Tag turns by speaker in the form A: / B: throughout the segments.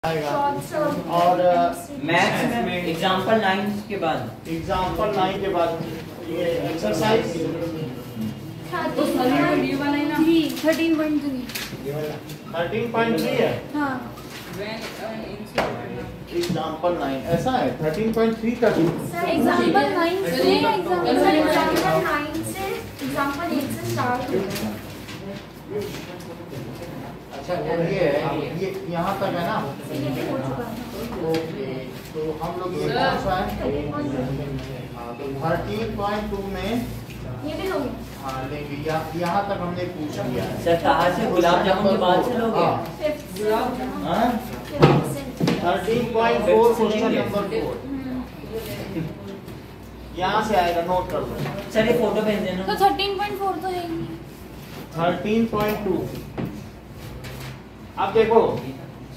A: और
B: मैथ्स में एग्जांपल 9 के बाद ये एक्सरसाइज 13.3 है।
C: हाँ।
B: एग्जांपल 9 ऐसा है 13.3 का
C: एग्जांपल 9 से
A: एग्जांपल 8 से स्टार्ट होगा।
B: अच्छा ये यहाँ तक है ना। ओके तो हम लोग ये कौन सा है? हाँ तो 13.2 में
A: ये भी लोगे?
B: हाँ लेंगे यहाँ तक हमने पूछ लिया है।
D: सर कहाँ से गुलाब जामुन के बाद से लोगे?
B: 13.4 क्वेश्चन नंबर 4 यहाँ से आएगा, नोट कर लो।
D: सर ये फोटो भेज देना।
C: तो 13.4 तो है ही।
B: 13.2 अब देखो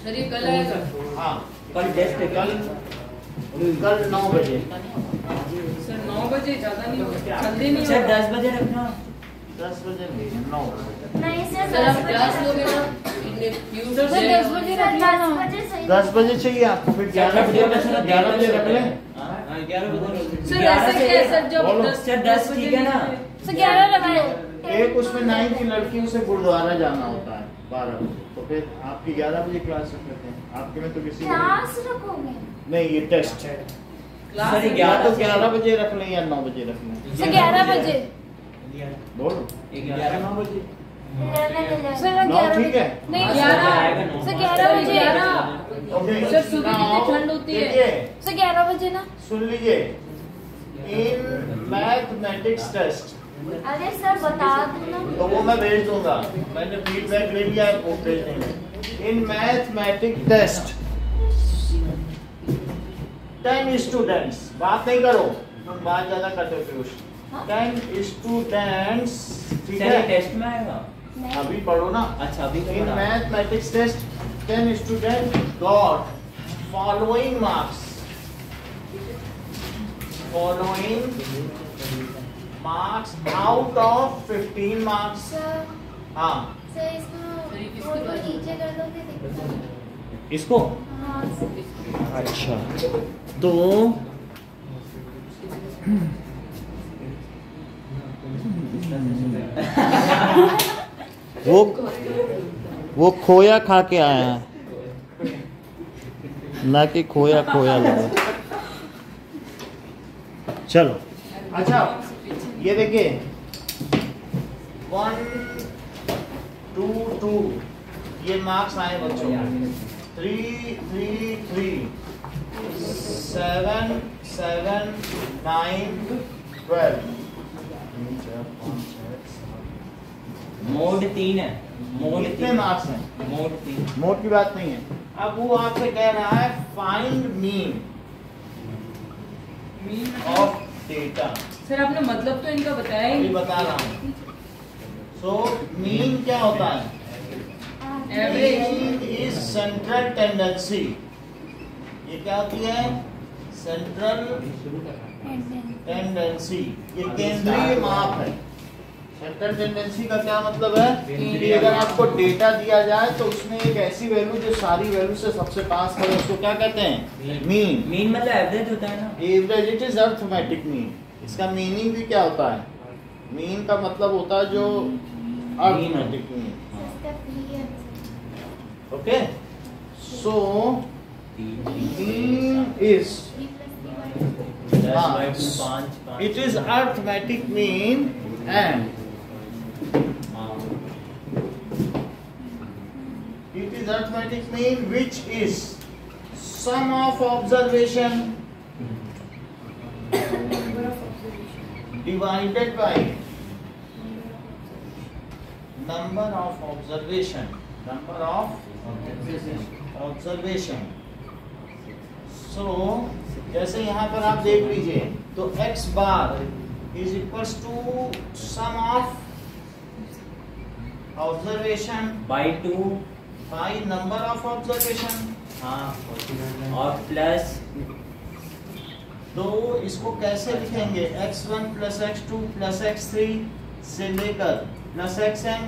E: सर ये कल आएगा।
B: हाँ
D: कल टेस्ट है।
B: कल 9 बजे।
E: सर 9 बजे ज्यादा नहीं होगा, जल्दी नहीं
D: सर
E: होगा।
D: 10 बजे रखना।
B: 10 बजे नहीं 9 बजे।
A: नहीं सर,
E: सर आप क्लास लोगे ना? यूजर
C: सर 10 बजे रख लेना।
B: 10 बजे चाहिए आपको, फिर 11 बजे रख लें।
E: सर ऐसे क्या है सर, जब
B: बोलो।
E: 10
D: सर 10 ठीक है ना?
C: सर 11 रख लो।
B: एक उसमें 9 की लड़की, उसे गुरुद्वारा जाना होता है 12 बजे, तो फिर आपकी 11 बजे क्लास रख लेते हैं। आपके में तो किसी
A: क्लास रखोगे?
B: नहीं, ये टेस्ट है।
D: सर
B: या तो 11 बजे रख लें या 9 बजे रख लें।
C: सर 11 बजे।
B: बोलो
D: 11
B: बजे।
C: सर
B: 9
C: 11
B: ठीक है।
C: नहीं
E: 11
C: सर 11 बजे।
B: ओके
E: सर सुबह कितनी ठंड होती है?
B: देखिए,
C: सर 11 बजे ना।
B: सुन लीजिए, इन मैथमेटिक्स टेस्ट,
A: अरे सर बता दो ना।
B: तो वो मैं भेज दूंगा, मैंने फीडबैक ले लिया है, वो भेज देंगे। इन मैथमेटिक्स टेस्ट 10 स्टूडेंट्स, बात नहीं करो तुम, बात ज्यादा करते हो पीयूष। 10 स्टूडेंट्स, ठीक
D: सर
B: है?
D: ये टेस्ट में आएगा?
B: अभी पढ़ो ना।
D: अच्छा अभी तो
B: इन
D: पढ़ा।
B: Mathematics test 10 student got following marks out of 15 marks.
A: Sir
B: हाँ
A: इसको फोटो नीचे कर दोगे?
B: इसको
A: हाँ सर।
B: अच्छा तो वो खोया खा के आया है, ना कि खोया लगा। चलो अच्छा ये देखिए 1 2 2 ये मार्क्स आए बच्चों। 3 3 3 7 7 9 12
D: मोड 3 है। मोड
B: कितने
D: 3
B: मार्क्स हैं?
D: मोड 3।
B: मोड की बात नहीं है। अब वो आपसे कह रहा है find mean of data.
E: Sir आपने मतलब तो इनका बताया ही
B: अभी
E: नहीं।
B: बता रहा हूँ। सो मीन क्या होता है? Mean is central tendency. ये क्या होती है? सेंट्रल टेंडेंसी, ये केंद्रीय माप है। सेंट्रल टेंडेंसी का क्या मतलब है कि अगर आपको डेटा दिया जाए तो उसमें एक ऐसी वैल्यू जो सारी वैल्यू से सबसे पास करे, उसको क्या कहते हैं? मीन।
D: मीन मतलब एवरेज होता है ना?
B: Average, it is arithmetic mean. इसका मीनिंग भी क्या होता है? मीन का मतलब होता है जो arithmetic mean. Okay so mean is, it is arithmetic mean and it is arithmetic mean which is sum of observation divided by number of observation so जैसे यहाँ पर आप देख लीजिए तो x bar is equals to sum of observation
D: by 2
B: by number of observation.
D: हाँ और plus
B: तो इसको कैसे लिखेंगे? x1 plus x2 plus x3 से लेकर प्लस xn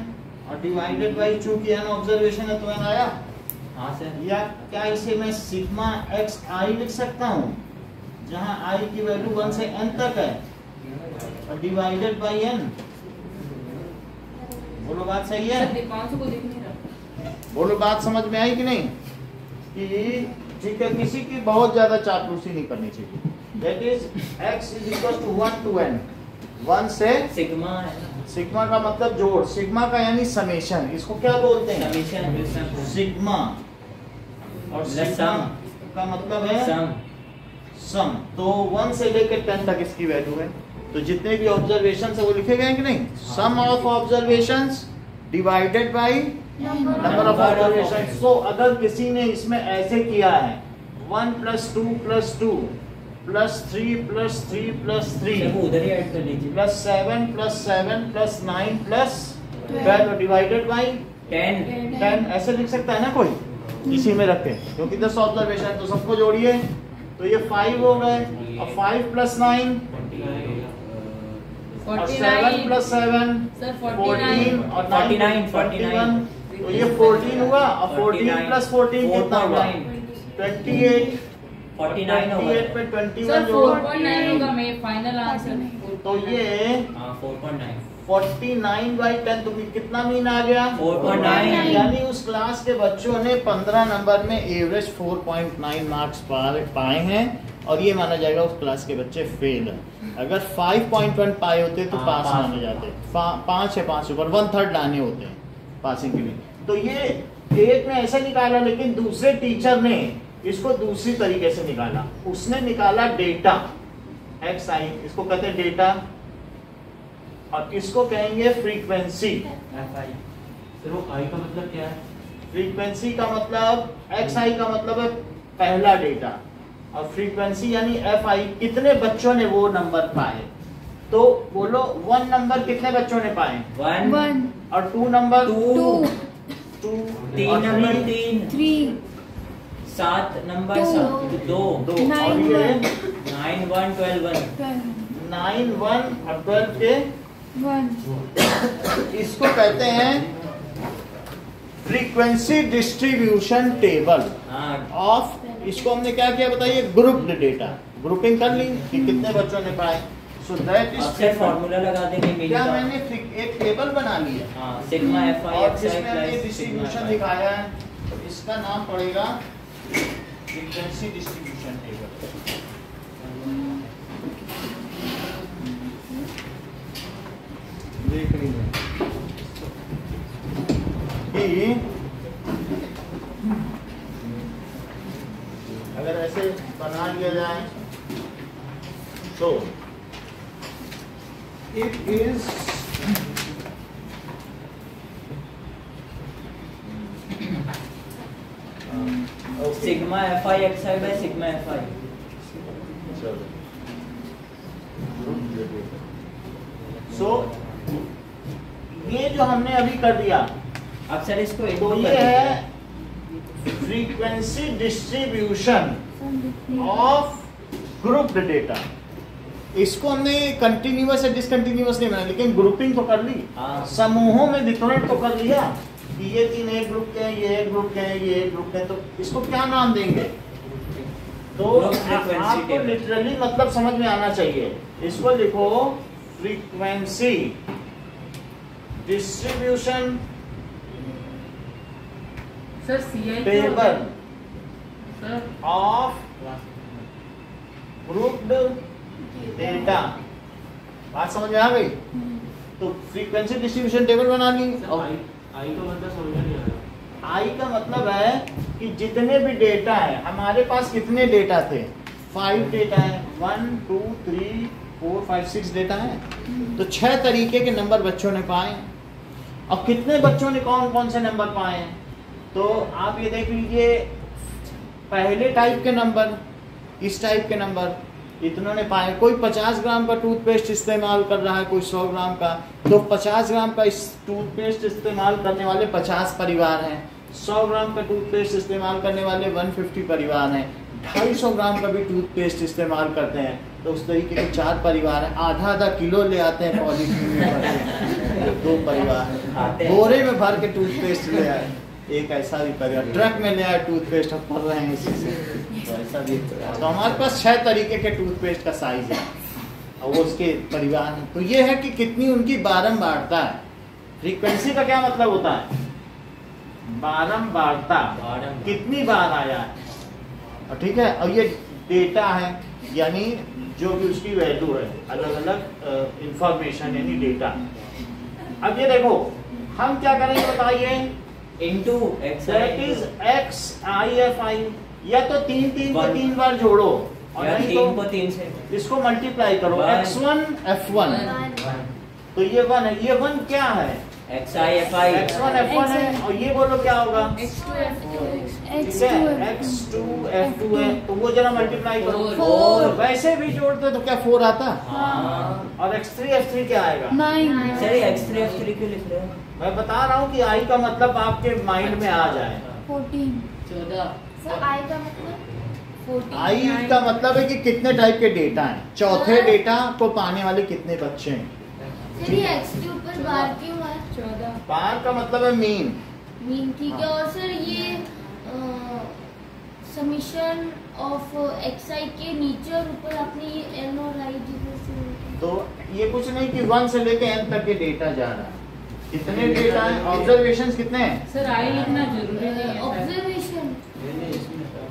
B: और डिवाइडेड बाई चूंकि n ऑब्जर्वेशन है तो n आया।
D: हाँ सर।
B: या क्या इसे मैं सिग्मा एक्स आई लिख सकता हूँ, जहाँ आई की वैल्यू 1 से n तक है, और डिवाइडेड बाई n। बोलो बात सही है?
E: सर दीपांशु को दिख नहीं रहा।
B: बोलो बात समझ में आई कि नहीं? कि ठीक है, किसी की बहुत ज्यादा चापलूसी नहीं करनी चाहिए। That is x is equal to 1 to n, 1 से
D: सिग्मा है ना,
B: सिग्मा का मतलब जोड़, सिग्मा का यानी समेशन, इसको क्या बोलते हैं?
D: Summation
B: sigma. और सिग्मा का मतलब है
D: सम।
B: सम। तो 1 से लेकर 10 तक इसकी वैल्यू है। तो जितने भी ऑब्जर्वेशन है वो लिखे गए कि नहीं? Sum of observations divided by number of observation. So अगर किसी ने इसमें ऐसे किया है 1 + 2 + 2 + 3 + 3 + 3
D: सर वो उधर ही ऐड कर लीजिए।
B: +7 + 7 + 9 + 12 डिवाइडेड बाय
D: 10
B: ऐसे लिख सकता है ना कोई, इसी में रखे, क्योंकि 10 ऑब्जर्वेशन तो सबको जोड़िए, तो ये 5 हो गए। और 5 + 9 और 7 + 7
E: सर
B: 14 और 9
D: 49
B: तो ये 14 हुआ, और 14 + 14 कितना हुआ? 28
D: 49 होगा।
B: 28 पे 21
E: सर
B: जोड़ो
E: 4.9 होगा मैं फाइनल आंसर।
B: तो ये
D: हाँ 4.9
B: 49/10, तो कितना मीन आ गया?
D: 4.9।
B: यानी उस क्लास के बच्चों ने 15 नंबर में एवरेज 4.9 मार्क्स पाए हैं, और ये माना जाएगा उस क्लास के बच्चे फेल है। अगर 5.1 पाए होते तो पास
D: पास।
B: माने जाते, 5 है, 5 ऊपर 1/3 लाने होते हैं पासिंग के लिए। तो ये एक ने ऐसे निकाला, लेकिन दूसरे टीचर ने इसको दूसरी तरीके से निकाला। उसने निकाला डेटा एक्स आई, इसको कहते हैं डेटा, और इसको कहेंगे फ्रीक्वेंसी।
F: सर वो आई का मतलब क्या है?
B: फ्रीक्वेंसी का मतलब, एक्स आई का मतलब है पहला डेटा, और फ्रीक्वेंसी यानी एफ आई, कितने बच्चों ने वो नंबर पाए। तो बोलो 1 नंबर कितने बच्चों ने पाए,
C: 1
B: और 2 नंबर
C: 2
B: 2
D: 3 नंबर 3
C: 3
D: 7 नंबर 2
B: 2
C: 9
B: और ये
D: 9 1 12 1
B: 9 1 और 12 के
C: 1
B: इसको कहते हैं फ्रीक्वेंसी डिस्ट्रीब्यूशन टेबल
D: हाँ
B: ऑफ। इसको हमने क्या किया बताइए? ग्रुप्ड डेटा, ग्रुपिंग कर ली कि कितने बच्चों ने पाए। सो दैट
D: अब सर
B: इज
D: फॉर्मूला लगा देंगे मेरी
B: क्या
D: का।
B: मैंने एक टेबल बना लिया,
D: हाँ सिग्मा एफ आई
B: और
D: एक्स आई
B: जिसमें हमने
D: प्लस
B: डिस्ट्रीब्यूशन दिखाया है, तो इसका नाम पड़ेगा फ्रीक्वेंसी डिस्ट्रीब्यूशन टेबल। देख लीजिए कि अगर ऐसे बना लिया जाए तो it is
D: sigma f i x i by sigma f i.
B: So ये जो हमने अभी कर दिया,
D: अब सर इसको एक
B: तो
D: दो
B: ये
D: कर
B: है
D: दीजिए।
B: Frequency distribution of grouped data. इसको हमने कंटिन्यूअस या डिसकंटिन्यूअस नहीं बनाया, लेकिन ग्रुपिंग तो कर ली,
D: हाँ।
B: समूहों में वितरण तो कर लिया कि ये 3 एक ग्रुप के हैं, ये एक ग्रुप के हैं, ये एक ग्रुप के हैं। तो इसको क्या नाम देंगे? तो
D: Group frequency
B: आपको
D: table।
B: लिटरली मतलब समझ में आना चाहिए। इसको लिखो frequency distribution
E: sir CI
B: table
E: sir
B: of grouped data. बात समझ में आ गई? तो फ्रीक्वेंसी डिस्ट्रीब्यूशन टेबल बना ली। और
F: आई का मतलब समझ में नहीं आ रहा।
B: आई का मतलब है कि जितने भी डेटा है, हमारे पास कितने डेटा थे? 5 डेटा है, 1 2 3 4 5 6 डेटा है। तो 6 तरीके के नंबर बच्चों ने पाए। और कितने बच्चों ने कौन कौन से नंबर पाए हैं? तो आप ये देख लीजिए, पहले टाइप के नंबर, इस टाइप के नंबर इतनों ने पाए। कोई 50 ग्राम का टूथपेस्ट इस्तेमाल कर रहा है, कोई 100 ग्राम का, तो 50 ग्राम का इस टूथपेस्ट इस्तेमाल करने वाले 50 परिवार हैं। 100 ग्राम का टूथपेस्ट इस्तेमाल करने वाले 150 परिवार हैं। 250 ग्राम का भी टूथपेस्ट इस्तेमाल करते हैं, तो उस तरीके के 4 परिवार हैं। आधा किलो ले आते हैं पॉलीथीन में भर के, 2 परिवार
D: आते हैं।
B: बोरे में भर के टूथपेस्ट ले आए, एक ऐसा भी करेगा, ट्रक में ले आया टूथपेस्ट और पढ़ रहे हैं इसी से, तो ऐसा भी तो हमारे पास 6 तरीके के टूथपेस्ट का साइज है और वो उसके परिवार में। तो ये है कि कितनी उनकी बारंबारता है। फ्रीक्वेंसी का क्या मतलब होता है? बारंबारता, कितनी बार आया है, ठीक है। और ये डेटा है, यानी जो भी उसकी वैल्यू है, अलग अलग इंफॉर्मेशन यानी डेटा। अब ये देखो हम क्या करेंगे बताइए,
D: into x
B: that is x I f आई, या तो 3 को 3 बार जोड़ो और
D: या
B: नहीं
D: 3 को
B: तो
D: 3 से
B: इसको मल्टीप्लाई करो,
D: One.
B: x1 f1, तो ये 1 है, ये 1 क्या है,
D: एक्स आई एफ आई
B: x1 f1 है, और ये बोलो क्या होगा,
E: X2 F2
B: ठीक है, x2 f2 है, तो वो जरा मल्टीप्लाई करो,
C: 4.
B: तो वैसे भी जोड़ते तो क्या 4 आता,
D: हाँ
B: और x3 f3 क्या आएगा।
C: 9
D: सर ये एक्स 3 F3 क्यों लिख रहे हो?
B: मैं बता रहा हूँ कि आई का मतलब आपके माइंड में आ जाए।
C: 14
E: 14
A: सर आई का मतलब
C: 14
B: आई का मतलब है कि कितने टाइप के डेटा हैं, चौथे डेटा को पाने वाले कितने बच्चे हैं।
A: सर ये एक्स के ऊपर बार क्यों है?
E: 14
B: बार का मतलब है मीन,
A: मीन, ठीक है। और सर ये समीशन ऑफ एक्स आई के नीचे और ऊपर आपने ये एन और आई डिफरेंस,
B: तो ये कुछ नहीं कि 1 से लेके n तक के डेटा जा रहा है, कितने डेटा हैं, ऑब्जर्वेशंस कितने हैं,
E: सर आई लिखना जरूरी नहीं है
A: ऑब्जर्वेशन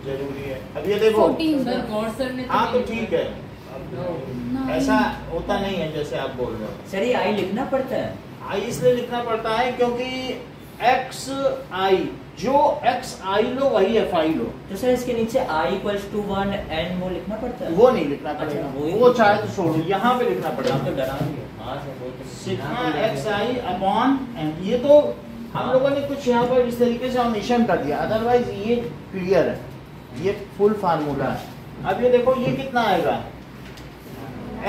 B: जरूरी है। अब ये देखो
C: 14
E: सर गौर सर ने
B: हाँ तो
E: नहीं
B: ठीक है,9 ऐसा होता नहीं है जैसे आप बोल रहे हो।
D: सर ये आई लिखना पड़ता है?
B: आई इसलिए लिखना पड़ता है क्योंकि एक्स आई, जो एक्स आई लो वही एफ आई लो,
D: तो सर इसके नीचे आई इक्वल्स टू 1 एन वो लिखना पड़ता है?
B: वो नहीं लिखना
D: अच्छा,
B: पड़ेगा,
D: वही-
B: वो चाहे तो छोड़ो, यहाँ पे लिखना
D: आप तो
B: पड़ेगा
D: डराएंगे। हाँ सर वो तो
B: सिग्मा एक्स आई अपॉन एन। ये तो हम लोगों ने कुछ यहाँ पर इस तरीके से ऑमिशन कर दिया, अदरवाइज ये क्लियर है, ये फुल फार्मूला है। अब ये देखो ये कितना आएगा,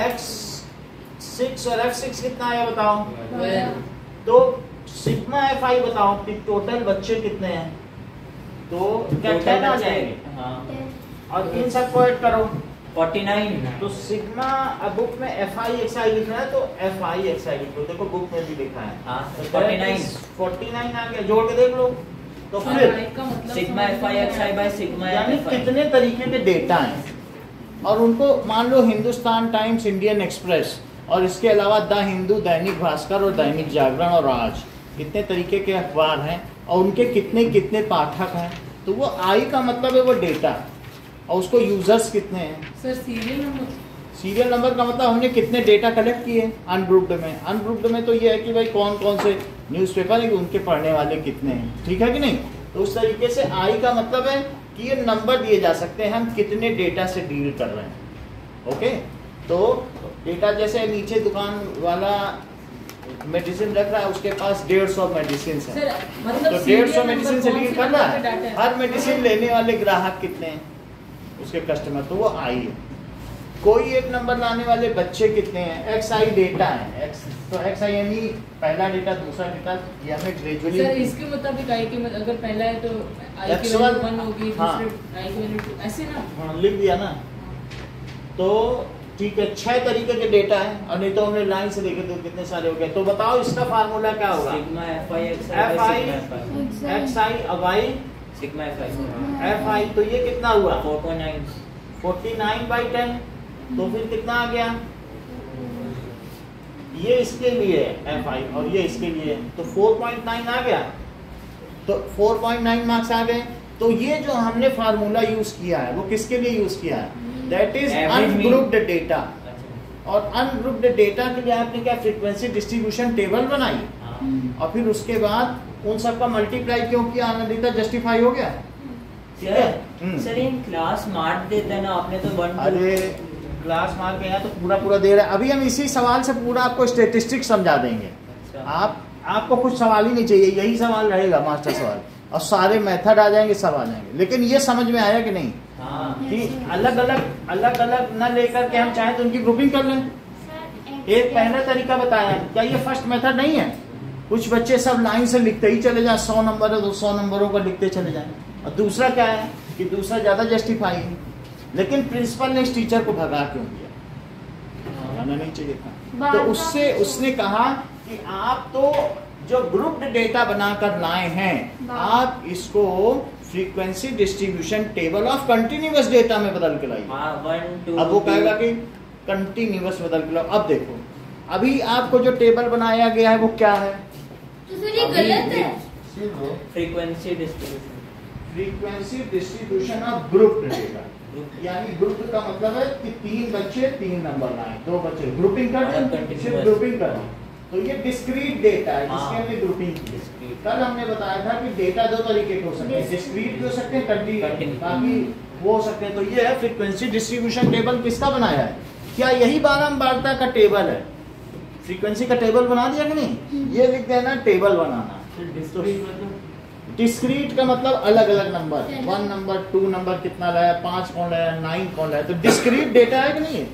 B: x6 और f6 कितना आया बताओ, तो सिग्मा एफ आई बताओ कि टोटल बच्चे कितने हैं, तो क्या 10 आ जाएंगे,
D: हाँ
B: और इन सबको ऐड करो
D: 49
B: तो सिग्मा, अब बुक में एफ आई एक्स आई लिखना है तो एफ आई एक्स आई लिखो, देखो बुक में भी लिखा है,
D: हाँ
B: तो
D: 49
B: आ गया, जोड़ के देख लो। तो फिर
E: आई का मतलब
D: sigma f i x i by sigma
B: यानी
D: एफ आई।
B: कितने तरीके के डेटा हैं, और उनको मान लो हिंदुस्तान टाइम्स, इंडियन एक्सप्रेस और इसके अलावा द हिंदू, दैनिक भास्कर और दैनिक जागरण और आज, कितने तरीके के अखबार हैं और उनके कितने कितने पाठक हैं, तो वो आई का मतलब है वो डेटा, और उसको यूजर्स कितने हैं।
E: Sir serial number,
B: serial number का मतलब हमने कितने डेटा कलेक्ट किए अनग्रुप्ड में। अनग्रुप्ड में तो ये है कि भाई कौन कौन से न्यूज़पेपर है कि उनके पढ़ने वाले कितने हैं, ठीक है कि नहीं। तो उस तरीके से आई का मतलब है कि ये नंबर दिए जा सकते हैं, हम कितने डेटा से डील कर रहे हैं। ओके, तो डेटा जैसे नीचे दुकान वाला मेडिसिन रख रहा है, उसके पास 150 मेडिसिन है,
E: सर मतलब
B: तो
E: serial
B: 150
E: number
B: मेडिसिन से
E: कौन
B: डील
E: से
B: कर रहा
E: नंबर पे डाटा
B: है, हर मेडिसिन लेने वाले ग्राहक कितने हैं उसके कस्टमर, तो वो आई है। कोई एक नंबर लाने वाले बच्चे कितने हैं, एक्स आई डेटा है, एक्स तो एक्स आई यानी पहला डेटा, दूसरा डेटा, ये हमें
E: सर
B: ग्रेजुअली
E: इसके मुताबिक आई की अगर पहला है तो आई की
B: X1
E: वैल्यू 1 होगी,
B: हाँ।
E: दूसरे आई की वैल्यू 2, ऐसे ना।
B: लिख दिया ना। तो ठीक है, 6 तरीके के डेटा है, और नहीं तो हमने लाइन से देखे तो कितने सारे हो गए। तो बताओ इसका फार्मूला क्या होगा,
D: sigma f i x
B: f
D: i
B: i
D: sigma
B: x i अब i
D: sigma f i
B: f i, तो ये कितना हुआ
D: 4.9
B: 49/10, तो फिर कितना आ गया, ये इसके लिए एफ आई और ये इसके लिए, तो 4.9 आ गया, तो 4.9 मार्क्स आ गए। तो ये जो हमने फार्मूला यूज किया है वो किसके लिए यूज किया है, that is
D: Average mean.
B: Ungrouped data. और अनग्रुप्ड डेटा के लिए आपने क्या फ्रीक्वेंसी डिस्ट्रीब्यूशन टेबल बनाई, और फिर उसके बाद उन सबका मल्टीप्लाई क्यों किया, आनंदिता जस्टिफाई हो गया। ठीक है,
D: सर ये क्लास मार्क देते हैं ना, आपने तो 1
B: अरे क्लास मार्क गया तो पूरा दे रहा है। अभी हम इसी सवाल से पूरा आपको स्टेटिस्टिक्स समझा देंगे। आपको कुछ सवाल ही नहीं चाहिए, यही सवाल रहेगा मास्टर सवाल, और सारे मेथड आ जाएंगे, सब आ जाएंगे। लेकिन ये समझ में आया कि नहीं कि अलग अलग न लेकर के हम चाहें तो उनकी ग्रुपिंग कर लें। एक पहला तरीका बताया, क्या ये फर्स्ट मेथड नहीं है, कुछ बच्चे सब लाइन से लिखते ही चले जाए, 100 नंबर है तो 100 नंबरों का लिखते चले जाए। और दूसरा क्या है कि दूसरा ज्यादा जस्टिफाई है, लेकिन प्रिंसिपल ने इस टीचर को भगा क्यों दिया, भगाना नहीं चाहिए था। तो उससे उसने कहा कि आप तो जो ग्रुप्ड डेटा बनाकर लाए हैं आप इसको frequency distribution table of continuous data में बदल के लाइए।
D: हाँ 1 2
B: अब वो कहेगा कि कंटिन्यूअस बदल के लाओ। अब देखो अभी आपको जो टेबल बनाया गया है वो क्या है?
A: तो फिर ये गलत है।
D: Frequency distribution
B: frequency distribution of grouped data, यानी ग्रुप का मतलब है कि 3 बच्चे 3 नंबर लाए, 2 बच्चे ग्रुपिंग कर दें, सिर्फ ग्रुपिंग कर दें। तो ये डिस्क्रीट डेटा है जिसकी हमने ग्रुपिंग की। कल हमने बताया था कि डेटा 2 तरीके के हो सकते हैं, डिस्क्रीट भी हो सकते हैं, कंटिन्यूअस, बाकी वो हो सकते हैं। तो ये है फ्रीक्वेंसी डिस्ट्रीब्यूशन टेबल किसका बनाया है? क्या यही बारंबारता का टेबल है? फ्रीक्वेंसी का टेबल बना दिया कि नहीं? ये लिख देना टेबल बनाना। डिस्क्रीट का मतलब अलग अलग नंबर, 1 नंबर 2 नंबर कितना लाया, 5 कौन लाया, 9 कौन लाया, तो डिस्क्रीट डेटा है कि नहीं?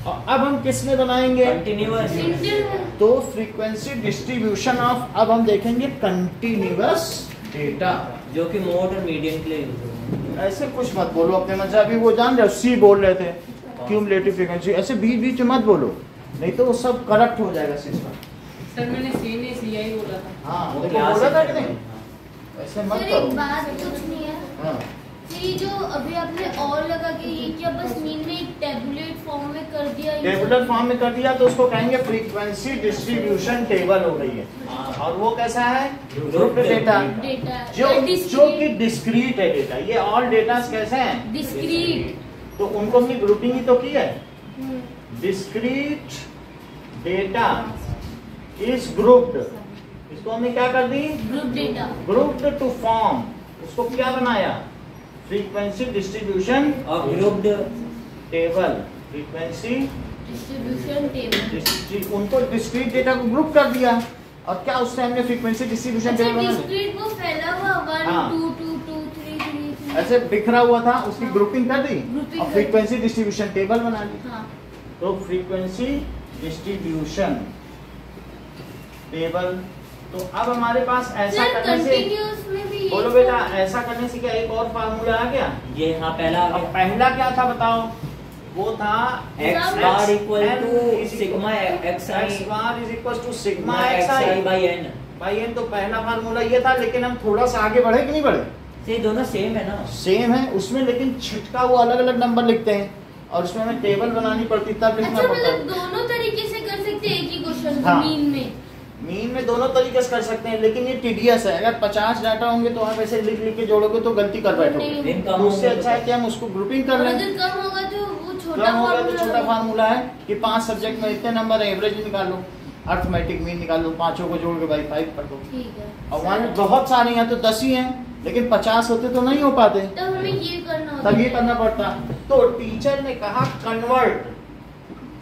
B: और अब हम किस में बनाएंगे?
D: कंटिन्यूअस।
B: तो फ्रीक्वेंसी डिस्ट्रीब्यूशन ऑफ, अब हम देखेंगे कंटिन्यूअस डेटा,
D: जो कि मोड और मीडियम के लिए यूज होता है।
B: ऐसे कुछ मत बोलो अपने मन से। अभी वो जान रहे हो सी बोल रहे थे, क्यूमुलेटिव फ्रीक्वेंसी, ऐसे बीच बीच में मत बोलो, नहीं तो वो सब करप्ट हो जाएगा सिस्टम।
E: सर मैंने सी ने सी आई बोला था।
B: हाँ
D: वो
B: देखो
D: क्लास
B: बोला था
D: है।
B: कि नहीं? ऐसे मत
A: सर
B: करो।
A: एक बात कुछ नहीं है।
B: हाँ
A: ये जो अभी आपने और लगा के ये क्या बस मीन में टेबुलेट फॉर्म में कर दिया?
B: टेबुलर फॉर्म में कर दिया तो उसको कहेंगे फ्रीक्वेंसी डिस्ट्रीब्यूशन टेबल हो गई है। और वो कैसा है? ग्रुप्ड डेटा,
A: डेटा
B: जो कि डिस्क्रीट है डेटा। ये ऑल डेटा कैसे हैं?
A: डिस्क्रीट।
B: तो उनको हमने ग्रुपिंग ही तो की है। डिस्क्रीट डेटा इज ग्रुप्ड, इसको हमने क्या कर दी?
A: Group data.
B: Grouped to form, उसको क्या बनाया? फ्रीक्वेंसी डिस्ट्रीब्यूशन
D: और grouped
B: table. Frequency
A: distribution table.
B: उनको डिस्क्रीट डेटा को ग्रुप कर दिया और क्या उससे हमने फ्रीक्वेंसी डिस्ट्रीब्यूशन
A: अच्छा
B: टेबल बना दिया।
A: डिस्क्रीट वो फैला हुआ 1
B: हाँ।
A: 2 2 2 3 3 3
B: ऐसे बिखरा हुआ था, उसकी ग्रुपिंग कर दी
A: Grouping
B: और
A: कर
B: फ्रीक्वेंसी डिस्ट्रीब्यूशन टेबल बना दी।
A: हाँ।
B: तो फ्रीक्वेंसी डिस्ट्रीब्यूशन टेबल। तो अब हमारे पास ऐसा
A: सर
B: करने से,
A: कंटीन्यूअस में भी
B: बोलो बेटा, ऐसा करने से क्या एक और फार्मूला आ गया?
D: ये हाँ पहला आ
B: अब
D: गया।
B: पहला क्या था बताओ? वो था
D: x bar equal to sigma
B: x
D: xi
B: bar is equal to sigma
D: xi
B: xi
D: by n।
B: By n। तो पहला फार्मूला ये था, लेकिन हम थोड़ा सा आगे बढ़े कि नहीं बढ़े?
D: ये दोनों सेम है ना?
B: सेम है उसमें, लेकिन छिटका वो अलग अलग नंबर लिखते हैं और उसमें हमें टेबल बनानी पड़ती, तब लिखना
A: अच्छा
B: पड़ता
A: मतलब
B: है।
A: दोनों तरीके से कर सकते हैं एक ही क्वेश्चन
B: हाँ।
A: मीन में?
B: मीन में दोनों तरीके से कर सकते हैं, लेकिन ये टीडीएस है। अगर 50 डाटा होंगे तो आप ऐसे लिख लिख के जोड़ोगे तो गलती कर बैठोगे।
A: नहीं।
D: कम
B: तो उससे
D: होंगे
B: अच्छा है कि हम उसको ग्रुपिंग कर
A: और
B: लें।
A: अगर कम होगा तो वो छोटा
B: कम होगा तो
A: फार्मूला
B: छोटा फार्मूला है कि 5 सब्जेक्ट में इतने नंबर है, एवरेज निकाल लो, अर्थमेटिक मीन निकाल लो, पांचों को जोड़ के बाई 5 कर दो।
A: ठीक है।
B: और वहाँ बहुत सारे हैं तो 10 ही हैं, लेकिन 50 होते तो नहीं हो पाते,
A: तब हमें ये करना होता
B: तब ये करना पड़ता। तो टीचर ने कहा कन्वर्ट।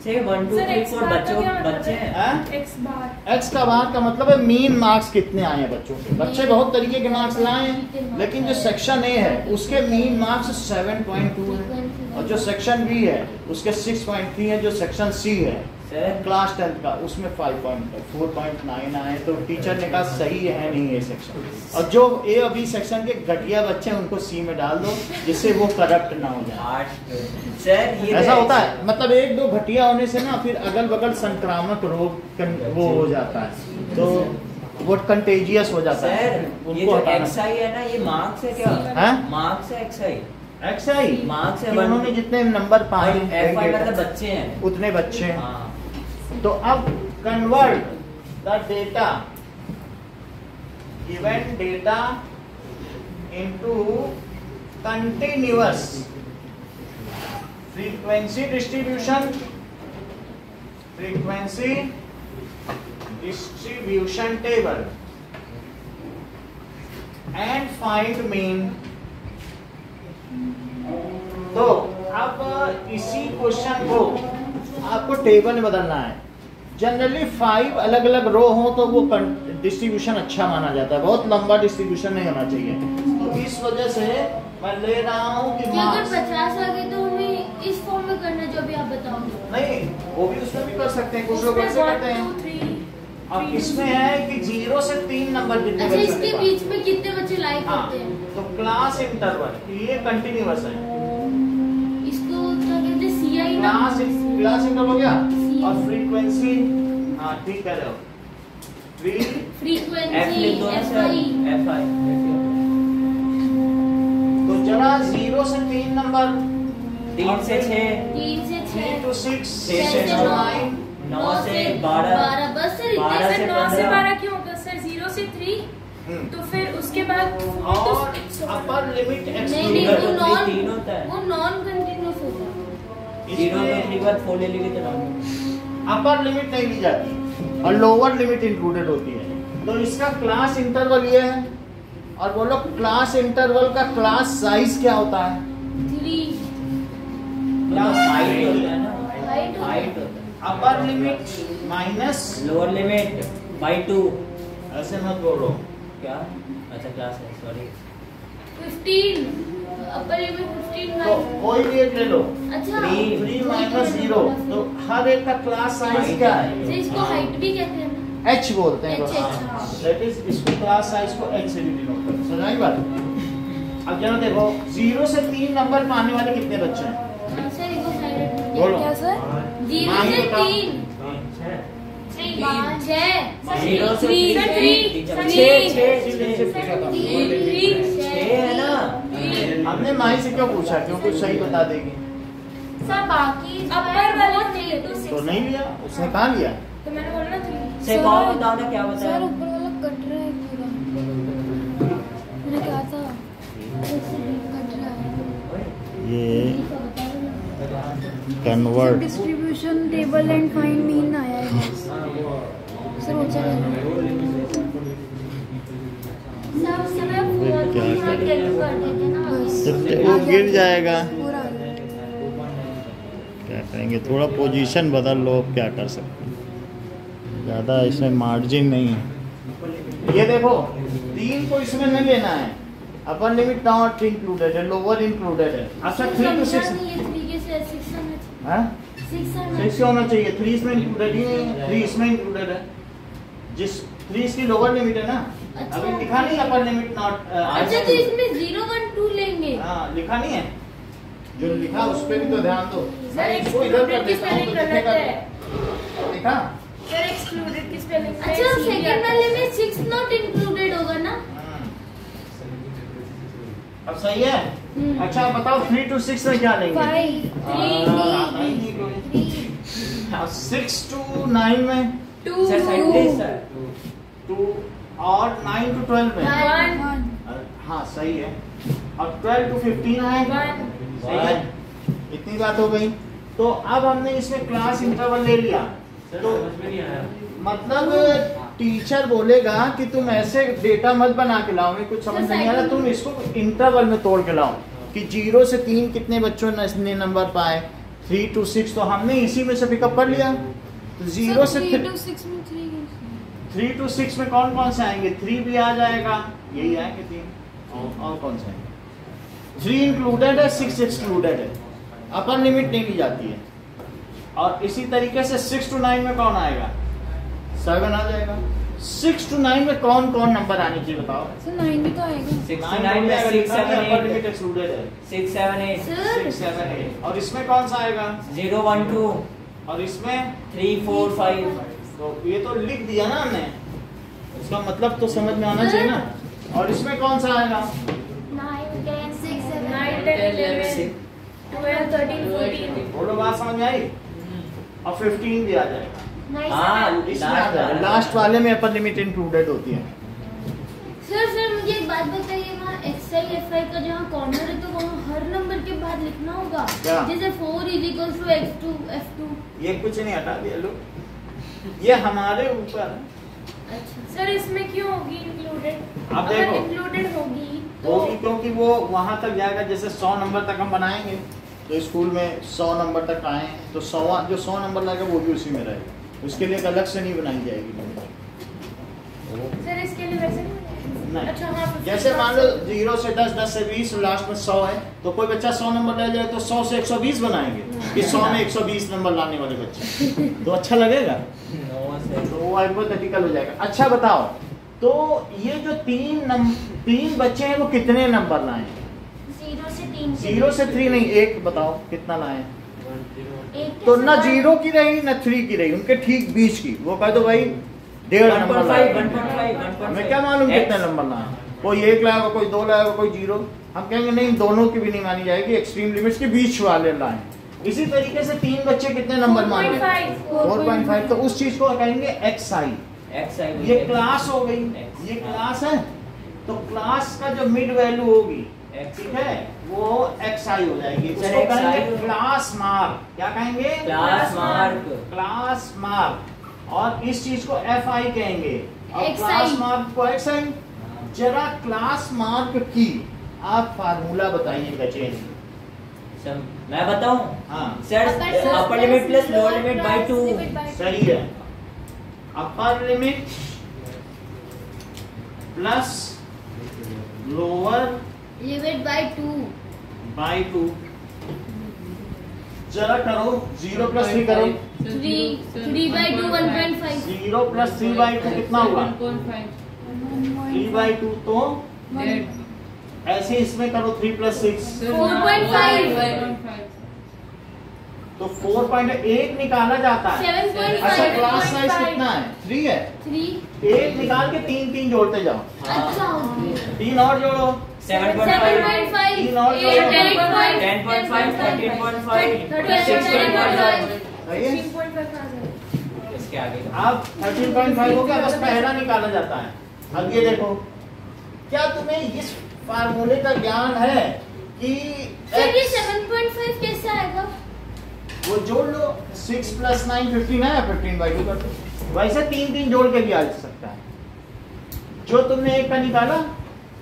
D: से 1 2
C: सर,
D: 3
C: x
D: 4
C: बार का क्या मतलब
D: बच्चे
C: है?
D: हैं।
C: x बार
B: एक्स का बार का मतलब है मीन मार्क्स कितने आए हैं बच्चों के। बच्चे बहुत तरीके के मार्क्स लाए हैं, लेकिन जो सेक्शन ए है उसके मीन मार्क्स 7.2 है और जो सेक्शन बी है उसके 6.3 है, जो सेक्शन सी है
D: सर
B: क्लास 10 का उसमें 4.9 आए। तो टीचर ने कहा सही है नहीं ये सेक्शन, और जो ए और बी सेक्शन के घटिया बच्चे हैं उनको सी में डाल दो जिससे वो करप्ट ना हो जाए।
D: 8 सर ये
B: ऐसा होता है, मतलब 1-2 घटिया होने से ना फिर अगल बगल संक्रामक रोग वो हो जाता है, तो वो कंटेजियस हो जाता है,
D: सर ये
B: उनको
D: जो
B: हटाना।
D: xi है ना, ये मार्क्स है क्या?
B: हैं?
D: मार्क्स है xi।
B: एक्सआई
D: मार्क्स है
B: उन्होंने जितने नंबर पाए
D: fi मतलब बच्चे हैं।
B: उतने बच्चे हैं।
D: हाँ
B: तो अब convert the data, given data into continuous frequency distribution, frequency distribution table and find mean. तो अब इसी क्वेश्चन को आपको टेबल में बदलना है। जनरली 5 अलग अलग रो हो तो वो डिस्ट्रीब्यूशन अच्छा माना जाता है, बहुत लंबा डिस्ट्रीब्यूशन नहीं होना चाहिए। तो इस वजह से मैं ले रहा हूँ कि
A: अगर
B: मार्क्स
A: 50 आ गए तो हमें इस फॉर्म में करना जो भी आप बताओगे।
B: नहीं, वो भी उसमें भी कर सकते हैं, कुछ लोग ऐसे करते हैं। अब इसमें है कि 0 से 3 नंबर जितने
A: अच्छा
B: बच्चों
A: इसके
B: के पास।
A: बीच में कितने बच्चे लाइक
B: हाँ,
A: करते हैं?
B: तो क्लास इंटरवल ये कंटिन्यूअस है।
A: इसको क्या कहते हैं? CI ना?
B: क्लास इंटरवल हो गया
A: CI।
B: और फ्रीक्वेंसी, हाँ ठीक कह रहे हो, 3
D: F
A: फ्रीक्वेंसी
D: लिख दो ना सर, FI।
B: तो चला 0 से 3 नंबर
D: 3 से 6,
A: 3 से
B: 3
A: 6
B: to 6
D: 6 से
B: 6 to 9
D: 9 से 12,
A: 12 बस सर
D: 12
A: इतने
D: से
C: 9 से
D: 15
C: 12 क्यों होगा सर? 0 से 3 तो फिर उसके बाद
B: और अपर लिमिट
A: नहीं,
B: एक्सक्लूडेड
A: वो नॉन
D: तीन होता है।
A: वो नॉन कंटीन्यूअस होता है।
D: 0 में 3 के बाद 4 ले लेंगे तो नॉन।
B: अपर लिमिट नहीं ली जाती और लोअर लिमिट इंक्लूडेड होती है। तो इसका क्लास इंटरवल ये है। और बोलो क्लास इंटरवल का क्लास साइज क्या होता है?
A: 3
B: क्लास
D: हाइट होता है ना,
A: हाइट
D: हाइट होता है।
B: Upper limit minus
D: lower limit by 2।
B: ऐसे मत बोलो।
D: क्या? अच्छा क्लास है, सॉरी।
A: 15 अपर लिमिट 15
B: तो कोई भी एक ले लो।
A: अच्छा
B: 3 माइनस 0 तो हर एक का क्लास साइज क्या है?
A: तो इसको हाइट भी कहते हैं ना?
B: h बोलते हैं।
A: H, हाँ।
B: दैट इज इसको क्लास साइज को h से डिनोट करते हैं। समझ आई बात? अब जरा देखो 0 से 3 नंबर पाने वाले कितने बच्चे हैं?
A: सर इसको साइड
B: बोलो।
C: क्या सर?
A: 0 से 3 5 6
D: 0 से
C: 3
D: है ना।
B: हमने माई से क्यों पूछा? क्यों कुछ सही बता देगी?
A: सर बाकी
C: अपर वाला 3
B: तो नहीं लिया उसने, कहाँ लिया?
C: तो मैंने बोला ना 3
D: से कौन बताओ ना क्या
C: सर
D: बताया?
C: ऊपर वाला कट रहा है पूरा। मैंने कहा था कट रहा है।
B: ये convert
C: distribution table and find mean आया है सर। वो चल
B: वो गिर जाएगा।
C: पूरा आ गया।
B: क्या करेंगे? थोड़ा पोजीशन बदल लो, अब क्या कर सकते हैं। ज़्यादा इसमें मार्जिन नहीं है। ये देखो 3 को इसमें नहीं लेना है। अपर लिमिट नॉट इंक्लूडेड है, लोअर इंक्लूडेड है। अच्छा 3 to 6 हाँ 6 होना चाहिए। 3 इसमें इंक्लूडेड ही नहीं है। 3 इसमें इंक्लूडेड है। जिस 3 इसकी लोअर लिमिट है ना।
A: अच्छा।
B: अभी लिखा नहीं अपर लिमिट नॉट।
A: अच्छा तो इसमें 0 1 2 लेंगे।
B: हाँ लिखा नहीं है। जो लिखा उस पर भी तो ध्यान दो।
C: सर,
B: मैं इसको इधर कर
C: excluded की
B: देता हूँ तो
C: spelling
B: दिखेगा।
C: गलत है।
B: लिखा?
C: सर एक्सक्लूडेड की स्पेलिंग में
A: अच्छा सेकंड वाले में 6 नॉट इंक्लूडेड होगा ना?
B: अब सही है। अच्छा बताओ 3 to 6 में क्या लेंगे?
C: 5
B: 6 to 9 में
C: 2
D: सर साइंटिस्ट सर
B: 2 और 9 to 12 में
C: 1
B: हाँ सही है। और 12 to 15 आएगा। सही है। इतनी बात हो गई। तो अब हमने इसमें क्लास इंटरवल ले लिया।
F: सर
B: तो
F: समझ में नहीं आया।
B: मतलब टीचर बोलेगा कि तुम ऐसे डेटा मत बना के लाओ, मैं कुछ समझ नहीं आ रहा, तुम इसको इंटरवल में तोड़ के लाओ कि 0 से 3 कितने बच्चों ने नंबर पाए, 3 to 6 तो हमने इसी में से पिकअप कर लिया। तो 0 से
C: 3 to 6 में
B: 3 to 6 में कौन कौन से आएंगे? 3 भी आ जाएगा, यही आएंगे 3 और कौन से आएंगे? 3 इंक्लूडेड है, 6 एक्सक्लूडेड है, अपर लिमिट नहीं ली जाती है। और इसी तरीके से 6 to 9 में कौन आएगा? 7 आ जाएगा। 6 to 9 में कौन कौन नंबर आने चाहिए बताओ?
C: सर 9 भी तो आएगा।
D: 69 में 6 7
B: अपर लिमिट
D: 8
B: एक्सक्लूडेड है।
D: 6 7 8
B: 6 7 8 और इसमें कौन सा आएगा?
D: 0 1 2
B: और इसमें
D: 3 4 5
B: तो ये तो लिख दिया ना हमने, इसका मतलब तो समझ में आना चाहिए ना। और इसमें कौन सा आएगा?
A: 9 10 6 7
C: 9 10 11 12 13 14
B: बोलो बात समझ में आई? और 15 भी आ जाएगा।
D: हाँ
B: इसमें आ जाएगा। लास्ट वाले में अपर लिमिट इंक्लूडेड होती है।
A: सर मुझे एक बात बताइए, वहाँ XI FI का जहाँ कॉर्नर है तो वहाँ हर नंबर के बाद लिखना होगा?
B: क्या?
A: जैसे 4 = X2 F2।
B: ये कुछ नहीं हटा दिया लो, ये हमारे ऊपर है।
A: अच्छा
C: सर इसमें क्यों होगी इंक्लूडेड?
B: आप
C: अगर
B: देखो।
C: इंक्लूडेड होगी तो
B: होगी क्योंकि वो वहां तक जाएगा। जैसे 100 नंबर तक हम बनाएंगे तो स्कूल में 100 नंबर तक आए तो 100 नंबर लाएगा वो भी उसी में रहेगा, उसके लिए एक अलग से नहीं बनाई जाएगी।
C: सर इसके लिए वैसे नहीं
B: नहीं।
C: अच्छा हाँ
B: जैसे मान लो 0 से 10 10 से 20 लास्ट में 100 है तो कोई बच्चा 100 नंबर ले जाए तो 100 से 120 बनाएंगे कि 100 में 120 नंबर लाने वाले बच्चे तो अच्छा लगेगा, तो वो हाइपोथेटिकल हो जाएगा। अच्छा बताओ तो ये जो 3 बच्चे हैं वो कितने नंबर लाए?
A: 0 से 3
B: 0 से 3 नहीं, एक बताओ कितना लाए?
A: 1
B: तो ना 0 की रही ना 3 की रही, उनके ठीक बीच की। वो कह दो भाई 1.5 नंबर
D: 1.5
B: लाएगा।
D: 1.5
B: हमें क्या मालूम कितने नंबर लाए, कोई 1 लाएगा, कोई 2 लाएगा, कोई 0। हम कहेंगे नहीं, दोनों की भी नहीं मानी जाएगी, एक्सट्रीम लिमिट्स के बीच वाले लाए। इसी तरीके से 3 बच्चे कितने नंबर मान लें? 4.5। तो उस चीज को कहेंगे xi। ये क्लास हो गई, ये क्लास है, तो क्लास का जो मिड वैल्यू होगी, ठीक है, वो xi हो जाएगी। इसको कहेंगे क्लास मार्क। क्या कहेंगे?
D: Class mark.
B: Class mark. और इस चीज को fi कहेंगे, और
A: xi।
B: क्लास मार्क को xi। जरा क्लास मार्क की आप फार्मूला बताइएगा चेंज।
D: सर मैं बताऊं?
B: हाँ
D: sir upper limit plus lower limit by 2।
B: सही है, upper limit plus lower
A: limit by 2। जरा करो 0 + 3 करो।
E: 3/2
A: 1.5।
B: 0 + 3/2 कितना हुआ? 3/2। तो ऐसे इसमें करो 3 + 6
A: 4.5।
B: तो 4.8 निकाला जाता है।
A: 7.5।
B: अच्छा क्लास साइज कितना है? 3 है।
A: 3।
B: 1 निकाल के 3 जोड़ते जाओ,
A: अच्छा हो गया।
B: 3 और जोड़ो,
D: 7.5
B: 3 और जोड़ो,
D: 10.5 13.5 6.5।
B: सही है।
D: इसके आगे
B: अब 13.5 हो गया, बस पहला निकाला जाता है। अब ये देखो, क्या तुम्हें इस फार्मूले का ज्ञान है कि
A: सर ये 7.5 कैसे आएगा?
B: वो जोड़ लो, 6 + 9 15 है, 15/2 कर दो। वैसे 3 जोड़ के भी आ सकता है। जो तुमने एक का निकाला,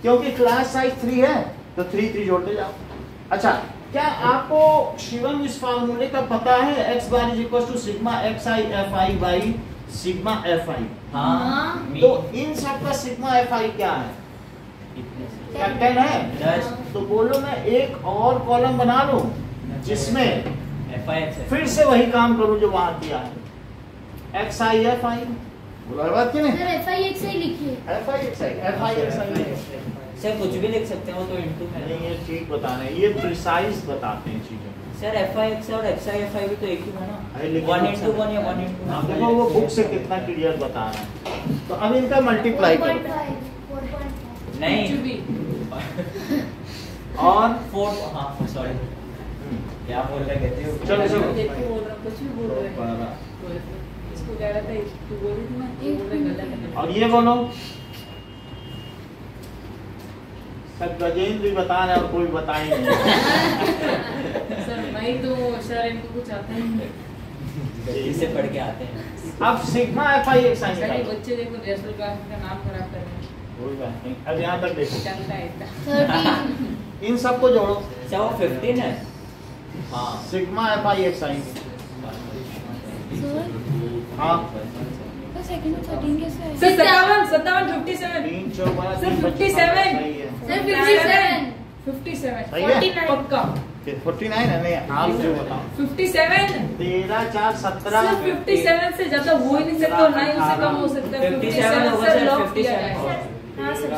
B: क्योंकि क्लास साइज 3 है तो 3 जोड़ते जाओ। अच्छा, क्या आपको शिवम इस फार्मूले का पता है? x bar = sigma xi fi by sigma fi।
D: हाँ
B: तो इन सब का सिग्मा fi क्या है? क्या 10 है?
D: 10।
B: तो बोलो मैं एक और कॉलम बना लूं जिसमें
D: FI
B: फिर से वही काम करूं जो वहां किया है, xi fi। बोला बात की नहीं?
A: सर FI लिखिए।
B: fi
D: सर कुछ भी लिख सकते हैं, वो तो इनटू है।
B: नहीं, ये ठीक बताना है, ये प्रिसाइज बताते हैं चीजें।
D: सर FI और XI भी तो एक ही बना,
B: अरे लेकिन
D: 1/1 या 1/2।
B: आप देखो वो बुक से कितना क्लियर बता रहा है। तो अब इनका मल्टीप्लाई करो
A: 4.5।
D: नहीं
E: कुछ भी।
B: और
D: 4। हाँ सॉरी, क्या बोल रहे कहते हो?
B: चलो चलो।
E: देखो बोल रहा हूँ, कुछ भी बोल रहे हैं। इसको कह रहा था, तू बोल रही थी ना, ये बोल रहे गलत है।
B: और ये बोलो, सब गजेंद्र भी बता रहे और कोई बता ही नहीं।
E: सर मैं तो सर इनको कुछ आता ही नहीं।
D: इसे पढ़ के आते हैं।
B: अब सिग्मा fi एक साइन
E: सर ये
B: निकालो।
E: बच्चे देखो नेशनल क्लास का नाम खराब कर रहे हैं।
B: कोई बात नहीं, अब यहाँ तक देखो,
E: चलता है इतना।
A: 13।
B: इन सबको जोड़ो,
D: अच्छा वो 15 है। हाँ
B: सिग्मा fi एक साइन।
C: सर
B: हाँ
C: तो सेकंड में 13 कैसे है?
E: Sir 57 57
B: 3 4
E: sir 57।
B: सही है।
A: सर 57।
E: 57
B: सही है?
A: 49।
E: पक्का
B: 49 है। नहीं, आप जो बताओ।
E: 57
B: 13 4 17
E: सर 57 से ज्यादा हो ही नहीं सकता और ना ही उससे कम हो सकता है।
D: 57 होगा
E: सर
D: सर,
E: लॉक किया
D: 57
E: जाए।
D: होगा।
E: हाँ सर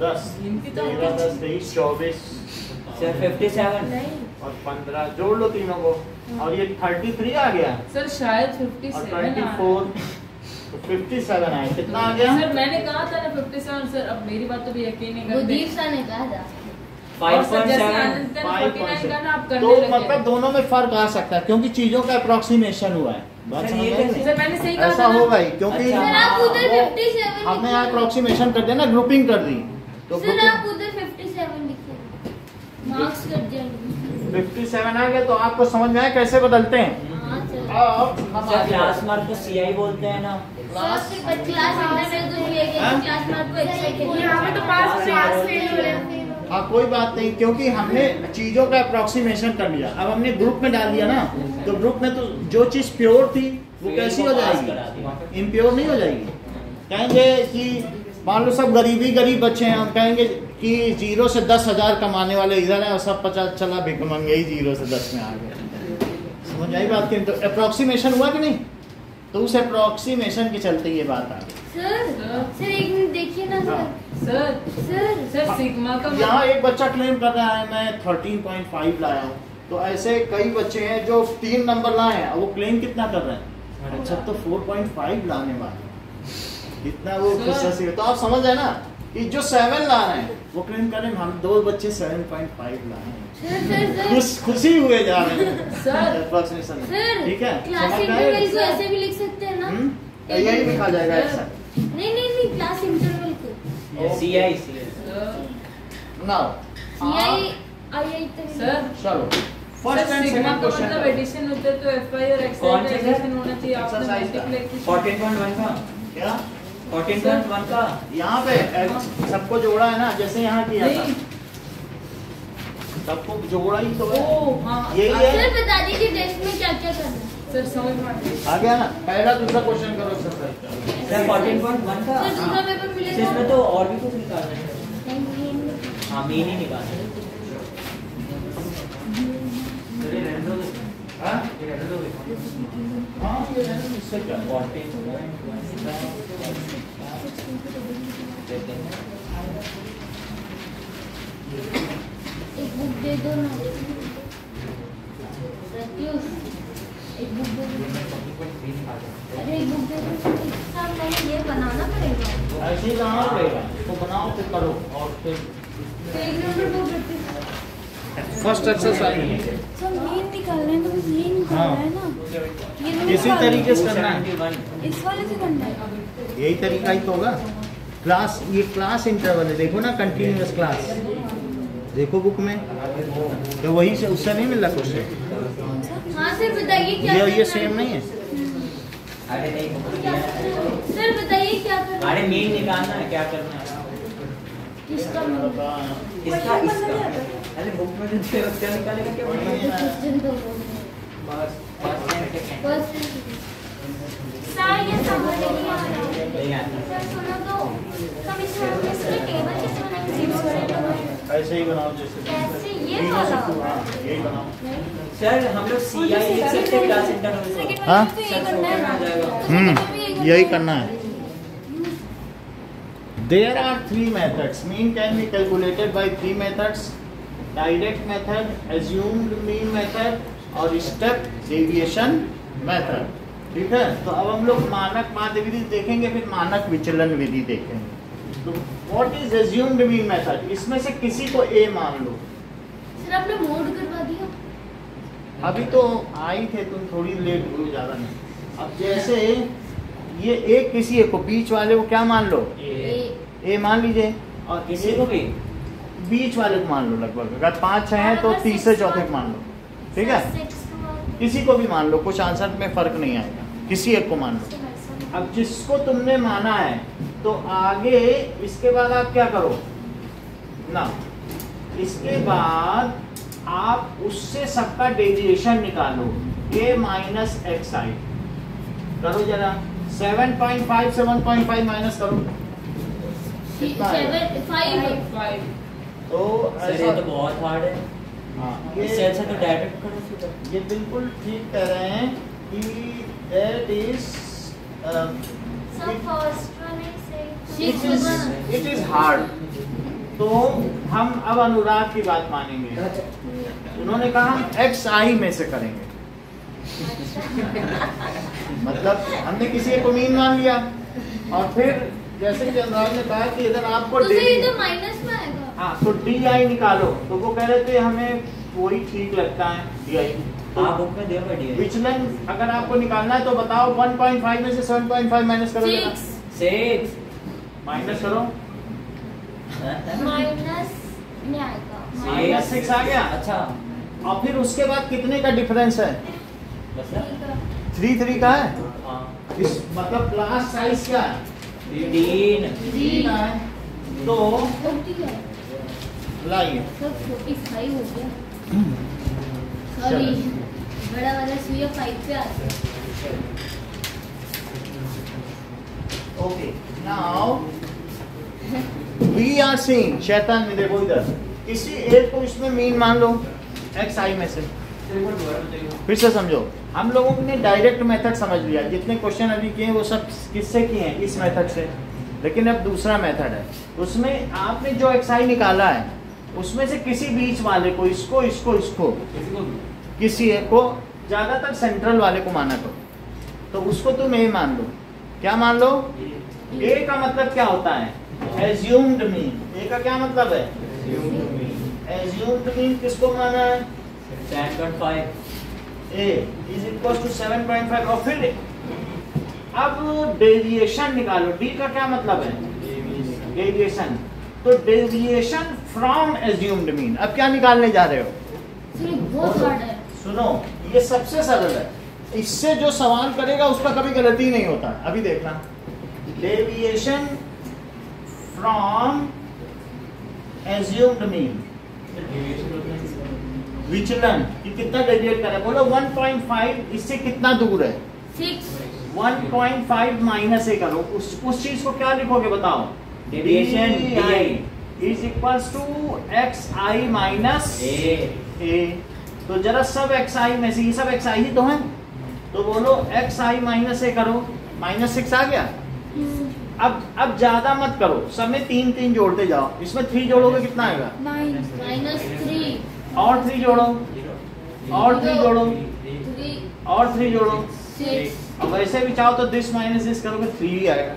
B: 10
E: गिनती तो
B: 13 10 23 24
D: सर 57।
A: नहीं
B: और 15 जोड़ लो तीनों को, और ये 33 आ गया,
E: सर शायद
B: और
E: 57 आ रहा है।
B: 24 तो 57 आया। कितना आ गया?
E: सर मैंने कहा था ना 57 सर, अब मेरी बात तो भी यकीन नहीं
A: वो
E: करते।
A: दीप सा ने कहा था।
E: और सर जैसे
D: 5.7।
E: आनंद का 49 का ना आप करने
B: तो
E: लगे।
B: मतलब दोनों में फर्क आ सकता है, क्योंकि चीजों का अप्रोक्सीमेशन हुआ है। बात
D: सर,
B: समझ
D: ये
B: में आई
D: कैसे?
B: नहीं?
E: सर मैंने सही कहा
B: ऐसा
E: था ना।
B: होगा ही, क्योंकि
D: अच्छा।
A: सर आप उधर
B: वो
A: 57
B: हमने
A: लिखिए।
B: अप्रोक्सीमेशन कर दिया ना, ग्रुपिंग कर दी, तो
A: सर आप उधर 57 लिखिए, मार्क्स कर जाएंगे।
B: 57 आ गया। तो आपको समझ में आया कैसे बदलते हैं?
A: हाँ सर।
B: अब हम
D: सर
B: आगे
D: क्लास मार्क को CI बोलते हैं ना।
A: क्लास इंटरनेट तो किया गया
B: हाँ?
A: क्लास मार्क को एक्साइट किया।
E: यहाँ पे तो पास फेल हो रहे हैं।
B: हाँ कोई बात नहीं, क्योंकि हमने चीजों का अप्रोक्सीमेशन कर लिया। अब हमने ग्रुप में डाल दिया ना, तो ग्रुप में तो जो चीज प्योर थी वो कैसी हो जाएगी? इम्प्योर नहीं हो जाएगी। कहेंगे कि मान लो सब गरीब बच्चे हैं, हम कहेंगे कि 0 से 10,000 कमाने वाले इधर हैं और सब 50 चला भिखमंगे ही 0 से 10 में आ गए। समझ आई बात की? तो अप्रोक्सीमेशन हुआ कि नहीं? तो उस अप्रोक्सीमेशन के चलते ये बात आ गई।
A: सर एक मिनट देखिए ना सर।
E: सर
A: सर
E: सिग्मा का
B: यहाँ एक बच्चा क्लेम कर रहा है मैं 13.5 लाया हूँ, तो ऐसे कई बच्चे हैं जो 3 नंबर लाए हैं, वो क्लेम कितना कर रहे हैं? अच्छा तो 4.5 लाने वाले कितना वो गुस्सा से, तो आप समझ रहे ना कि जो 7 ला रहे हैं वो क्लेम करें हम 2 बच्चे 7.5 लाए हैं, खुशी हुए जा रहे हैं
E: सर
B: अप्रोक्सीमेशन।
A: सर
B: ठीक है,
A: क्लास
B: समझ
A: इंटरवल
B: गए?
A: को ऐसे भी लिख सकते हैं ना?
B: यही लिखा जाएगा ऐसा।
A: नहीं क्लास इंटरवल को
D: CI
B: नाउ
A: CI
E: सर
B: चलो फर्स्ट एंड
E: सिग्मा
B: सेकंड
E: का
B: क्वेश्चन
E: मतलब एडिशन होता है तो FI और XI
D: कौन
E: का
D: से सर?
E: एडिशन होना चाहिए। आपने
B: Exercise का।
E: मल्टीप्लाई
D: 14.1 का
B: क्या
D: 14.1 का
B: यहाँ पे सबको जोड़ा है ना, जैसे यहाँ किया था
E: नहीं।
B: सबको जोड़ा ही तो है।
E: ओ हाँ
B: यही है।
A: सर बता दीजिए टेस्ट में क्या क्या करना है।
E: सर समझ में आ गया।
B: आ गया ना, पहला दूसरा क्वेश्चन करो एक्सरसाइज का।
D: सर 14.1 का
A: सर दूसरा पेपर
D: सर,
A: मिलेगा?
D: इसमें तो और भी कुछ निकालना है।
A: नहीं,
D: हाँ मीन ही निकालना है।
F: सर ये रहने दो,
B: हाँ
F: ये रहने दो।
B: हाँ ये है, इससे क्या
D: 14.1
A: एक बुक दे दो ना प्रत्युष, एक बुक दे दो। अरे एक बुक दे दो सर, मैंने ये बनाना पड़ेगा
B: ऐसे ही बनाना पड़ेगा, तो बनाओ फिर करो और फिर
A: तो एक नंबर दो प्रत्युष।
B: फर्स्ट एक्सरसाइज
C: सब मीन निकालना है तो बस ये निकालना है ना, ये नहीं
B: इसी
C: निकालना।
B: तरीके से करना है,
D: 71
C: इस वाले से करना है।
B: यही तरीका ही तो होगा। क्लास, ये क्लास इंटरवल है, देखो ना कंटिन्यूअस क्लास, देखो बुक में, तो वही से उससे नहीं मिल रहा क्वेश्चन।
A: हाँ सर बताइए क्या
B: ये
A: करना
B: सेम
A: है?
B: नहीं है।
D: अरे नहीं
A: क्या करना है? सर बताइए क्या करना है?
D: अरे मीन निकालना है, क्या करना है
A: किसका मतलब?
D: इसका अरे बुक में जो थे उसका निकालेगा क्या
A: क्वेश्चन तो वो है।
D: बस फर्स्ट एंड सेकंड
A: बस सर ये समझ नहीं आ रहा।
D: नहीं आता
A: सर सुनो तो, हम इसमें टेबल कैसे बनाएंगे?
B: ऐसे ही बनाओ जैसे
A: कैसे? ये
B: तीनों से
A: वाला?
B: टू, हाँ, यही बनाओ।
D: सर हम लोग CI लिख सकते हैं क्लास इंटरवल से
C: सेकंड
B: हाँ?
C: वाले में तो ये करना है ना, तो सेकंड में भी यही
B: यही
C: करना
B: करना है। There are 3 methods. Mean can be calculated by 3 methods: direct method, assumed mean method, और step deviation method. ठीक है, तो अब हम लोग मानक माध्य विधि देखेंगे, फिर मानक विचलन विधि देखेंगे। तो what is assumed mean method? इसमें से किसी को A मान लो।
A: सर आपने मोड करवा दिया?
B: अभी तो आई थे तुम, थोड़ी लेट हुई, ज़्यादा नहीं। अब जैसे ये एक किसी एक को, बीच वाले को क्या मान लो? ए मान लीजिए, और
D: किसी को भी
B: बीच वाले को मान लो लगभग। अगर 5-6 हैं तो तीसरे चौथे को मान लो, ठीक है? किसी को भी मान लो, कुछ आंसर में फर्क नहीं आएगा, किसी एक को मान लो। अब जिसको तुमने माना है तो आगे इसके बाद आप क्या करो ना, इसके बाद आप उससे सबका डेविएशन निकालो, a माइनस एक्स आई करो जरा। 7.5 से 1.5 माइनस करो, कितना आएगा?
A: 5
B: तो
D: सर ये
B: ऐसा,
D: तो बहुत हार्ड है।
B: हाँ,
D: इससे अच्छा तो डायरेक्ट करो सीधा।
B: ये बिल्कुल ठीक कह रहे हैं कि that is it is hard। तो हम अब अनुराग की बात मानेंगे, उन्होंने कहा हम एक्स आई में से करेंगे। मतलब हमने किसी एक को मीन मान लिया, और फिर जैसे कि अनुराग ने कहा कि अगर आपको
A: तो सर ये
B: daily-
A: तो माइनस में आएगा।
B: हाँ, तो डी आई निकालो, तो वो कह रहे थे हमें वही ठीक लगता है डी आई।
D: हाँ बुक में दिया बढ़िया
B: विचलन अगर आपको निकालना है तो बताओ 1.5 में से 7.5 माइनस करो जरा।
A: 6
B: माइनस करो,
A: माइनस नहीं आएगा।
B: माइनस 6 आ गया।
D: अच्छा
B: और फिर उसके बाद कितने का डिफरेंस है?
D: बस
B: 3 का है।
D: हाँ
B: इस मतलब क्लास साइज क्या है?
D: 3
B: 3 का है। तो
A: 40 है।
B: लाइए,
A: सर 45 हो गया। सॉरी, बड़ा वाला सुइया 5 पे आ गया।
B: Okay now we are seeing, शैतान में देखो इधर, किसी एक को इसमें मीन मान लो एक्स आई में से। फिर से समझो, हम लोगों ने डायरेक्ट मेथड समझ लिया, जितने क्वेश्चन अभी किए वो सब किससे किए हैं? इस मेथड से। लेकिन अब दूसरा मेथड है, उसमें आपने जो एक्स आई निकाला है उसमें से किसी बीच वाले को, इसको इसको इसको किसी एक को, ज्यादातर सेंट्रल वाले को माना करो, तो उसको तुम ए मान लो। क्या मान लो? ए का मतलब क्या होता है? Assumed mean. ए का क्या मतलब है? एज्यूम्ड मीन किसको माना है?
D: 7.5
B: ए इज इक्वल टू 7.5। और फिर अब डेविएशन निकालो। डी का क्या मतलब है? डेविएशन। तो डेविएशन फ्रॉम एज्यूम्ड मीन। अब क्या निकालने जा रहे हो?
A: सर ये बहुत हार्ड है।
B: सुनो, ये सबसे सरल है। इससे जो सवाल करेगा उसका कभी गलती नहीं होता। अभी देखना, डेविएशन फ्रॉम एज्यूम्ड मीन, विचलन कि कितना डेविएट करे। बोलो 1.5 इससे कितना दूर है?
A: 6
B: 1.5 माइनस ए करो। उस चीज को क्या लिखोगे बताओ?
D: Deviation
B: is equals to x i minus a. तो जरा सब एक्स आई में से, ये सब एक्स आई ही तो है, तो बोलो एक्स आई माइनस ए करो, -6 आ गया। अब ज्यादा मत करो, सब में 3 जोड़ते जाओ। इसमें 3 जोड़ोगे कितना आएगा?
A: 9 -3
B: और 3 जोड़ो, और 3 जोड़ो,
A: 3
B: और 3 जोड़ो।
A: 6
B: अब वैसे भी चाहो तो दिस माइनस दिस करोगे 3 ही आएगा।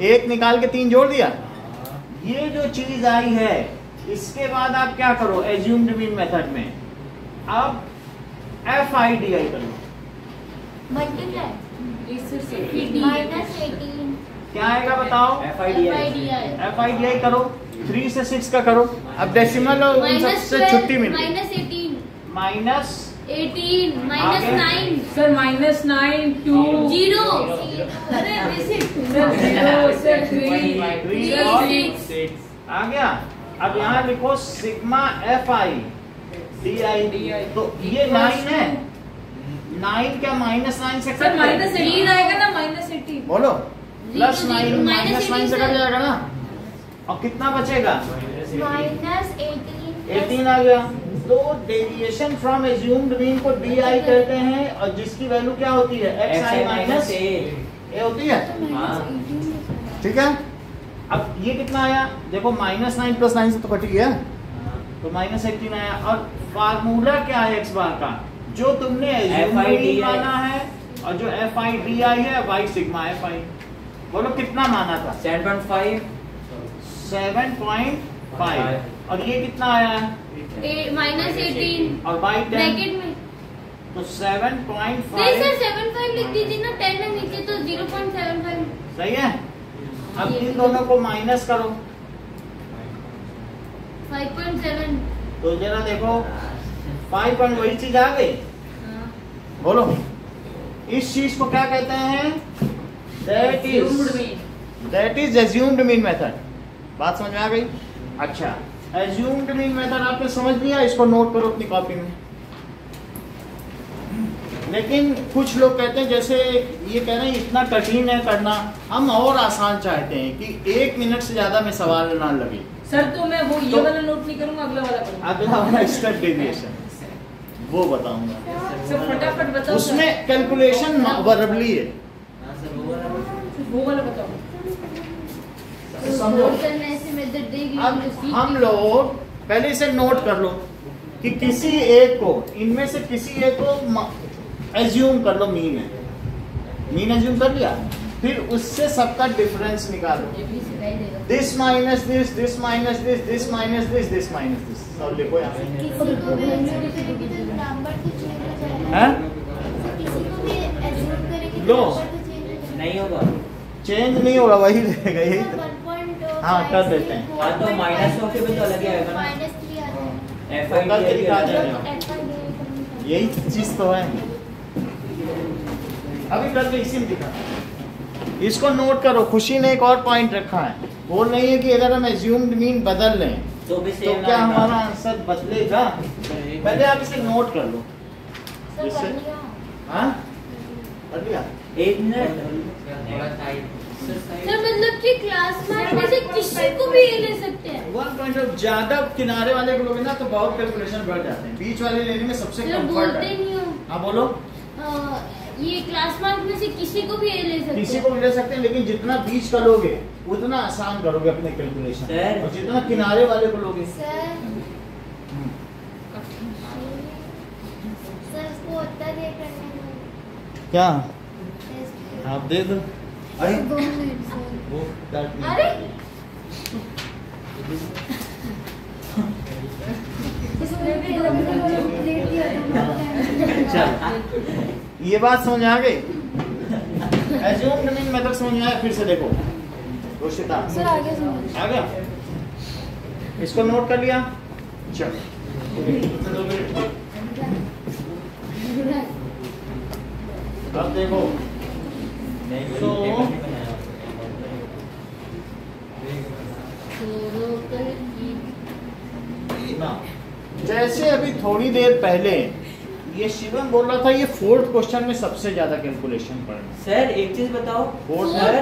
B: एक निकाल के 3 जोड़ दिया। ये जो चीज आई है, इसके बाद आप क्या करो एज्यूम्ड मीन मेथड में? अब FIDI कर लो।
A: मल्टीप्लाई -18
B: क्या आएगा बताओ? FIDI करो। 3 से 6 का करो। अब डेसिमल उन सबसे छुट्टी मिली।
A: -18
B: -18
A: -9
E: सर -9 2
A: 0 अरे
E: सर 0 सर 3
A: 6
B: आ गया। अब यहाँ लिखो सिग्मा FIDI। तो ये 9 है। 9 क्या -9 से
E: सर
B: कट जाएगा?
E: -18 आएगा ना -18
B: बोलो +9
A: -18
B: -9 से कट जाएगा ना। और कितना बचेगा? -18 आ गया। तो डेविएशन फ्रॉम एज्यूम्ड मीन को DI कहते हैं, और जिसकी वैल्यू क्या होती है? XI माइनस ए होती है। ठीक है। अब ये कितना आया? देखो -9 + 9 से तो कट गया, तो -18 आया। और फार्मूला क्या है x बार का? जो तुमने एज्यूम्ड मीन माना है और जो FIDI है, y सिग्मा FI। बोलो कितना माना था?
D: 7.5
B: 7.5। और ये कितना आया है?
A: -18
B: और y 10
A: ब्रैकेट में।
B: तो
A: नहीं सर
B: 7.5
A: 7.5 लिख दीजिए ना, 10 है नीचे तो 0.75
B: सही है। अब इन दोनों को माइनस करो
A: 5.7
B: तो जरा देखो 5 पॉइंट वही चीज आ गई। बोलो इस चीज को क्या कहते हैं? That is assumed mean method. बात समझ में आ गई? अच्छा, एज्यूम्ड मीन मेथड आपने समझ लिया, इसको नोट करो अपनी कॉपी में। लेकिन कुछ लोग कहते हैं, जैसे ये कह रहे हैं इतना कठिन है करना, हम और आसान चाहते हैं कि 1 मिनट से ज्यादा में सवाल ना लगे।
E: सर तो मैं वो ये वाला नोट नहीं करूंगा, अगला वाला करूंगा।
B: अगला वाला स्टेप डेविएशन वो बताऊंगा।
E: सर फटाफट बताओ।
B: उसमें कैलकुलेशन वर्बली है।
E: वो वाला बताओ।
B: समझो।
A: करने से मेथड देगी।
B: अब हम लोग पहले इसे नोट कर लो कि किसी एक को, इनमें से किसी एक को एज्यूम कर लो मीन है। मीन एज्यूम कर लिया, फिर उससे सबका डिफरेंस निकालो। This minus this, this minus this, this minus this, this minus this, सब लिखो यहाँ पे।
C: किसी को भी एज्यूम करेंगे तो नंबर तो चेंज हो जाएगा।
B: हैं?
C: किसी को भी एज्यूम करेंगे
B: लो।
C: तो नंबर तो चेंज हो जाएगा।
D: नहीं होगा।
B: चेंज नहीं होगा, वही रहेगा यही।
C: सर, 1.5
B: हाँ, कर देते हैं।
D: हाँ तो माइनस होके भी तो अलग ही आएगा ना।
C: -3 आ जाएगा।
D: FIDI भी अलग
B: जाएगा।
D: आएगा।
B: यही चीज तो है। अभी करके इसी में दिखा। इसको नोट करो। खुशी ने एक और पॉइंट रखा है, वो नहीं है कि अगर हम एज्यूम्ड मीन बदल लें
D: तो भी
B: तो
D: सेम
B: क्या
D: आएगा।
B: हमारा आंसर बदलेगा? पहले आप इसे नोट कर लो। जिससे हाँ कर लिया।
D: 1 मिनट।
A: सर मतलब कि क्लास में से किसी को भी ये ले सकते हैं।
B: 1.5 ज्यादा किनारे वाले को लोगे ना तो बहुत कैलकुलेशन बढ़ जाते हैं, बीच वाले लेने में सबसे
A: सर
B: कंफर्ट
A: बोलते
B: है।
A: नहीं हो।
B: हाँ बोलो।
A: ये क्लास मार्क में से किसी को भी ये ले सकते हैं।
B: किसी को भी ले सकते हैं, लेकिन जितना बीच का लोगे उतना आसान करोगे अपने कैलकुलेशन,
D: सर।
B: और जितना किनारे वाले को लोगे।
C: सर सर उसको उत्तर दे करने दो।
B: क्या
C: टेस्ट।
B: आप दे दो। अरे
C: 2 मिनट सर।
B: वो that means-
A: अरे
C: इसमें भी प्लेट दिया था।
B: चल ये बात समझ आ गई? एज्यूम मीनिंग मेथड समझ में आया? फिर से देखो रोशिता
C: सर आगे समझ।
B: आ गया? इसको नोट कर लिया? चल अब देखो तो ना, जैसे अभी थोड़ी देर पहले ये शिवम बोल रहा था ये 4th क्वेश्चन में सबसे ज्यादा कैलकुलेशन पड़ना।
D: सर एक चीज बताओ।
B: सर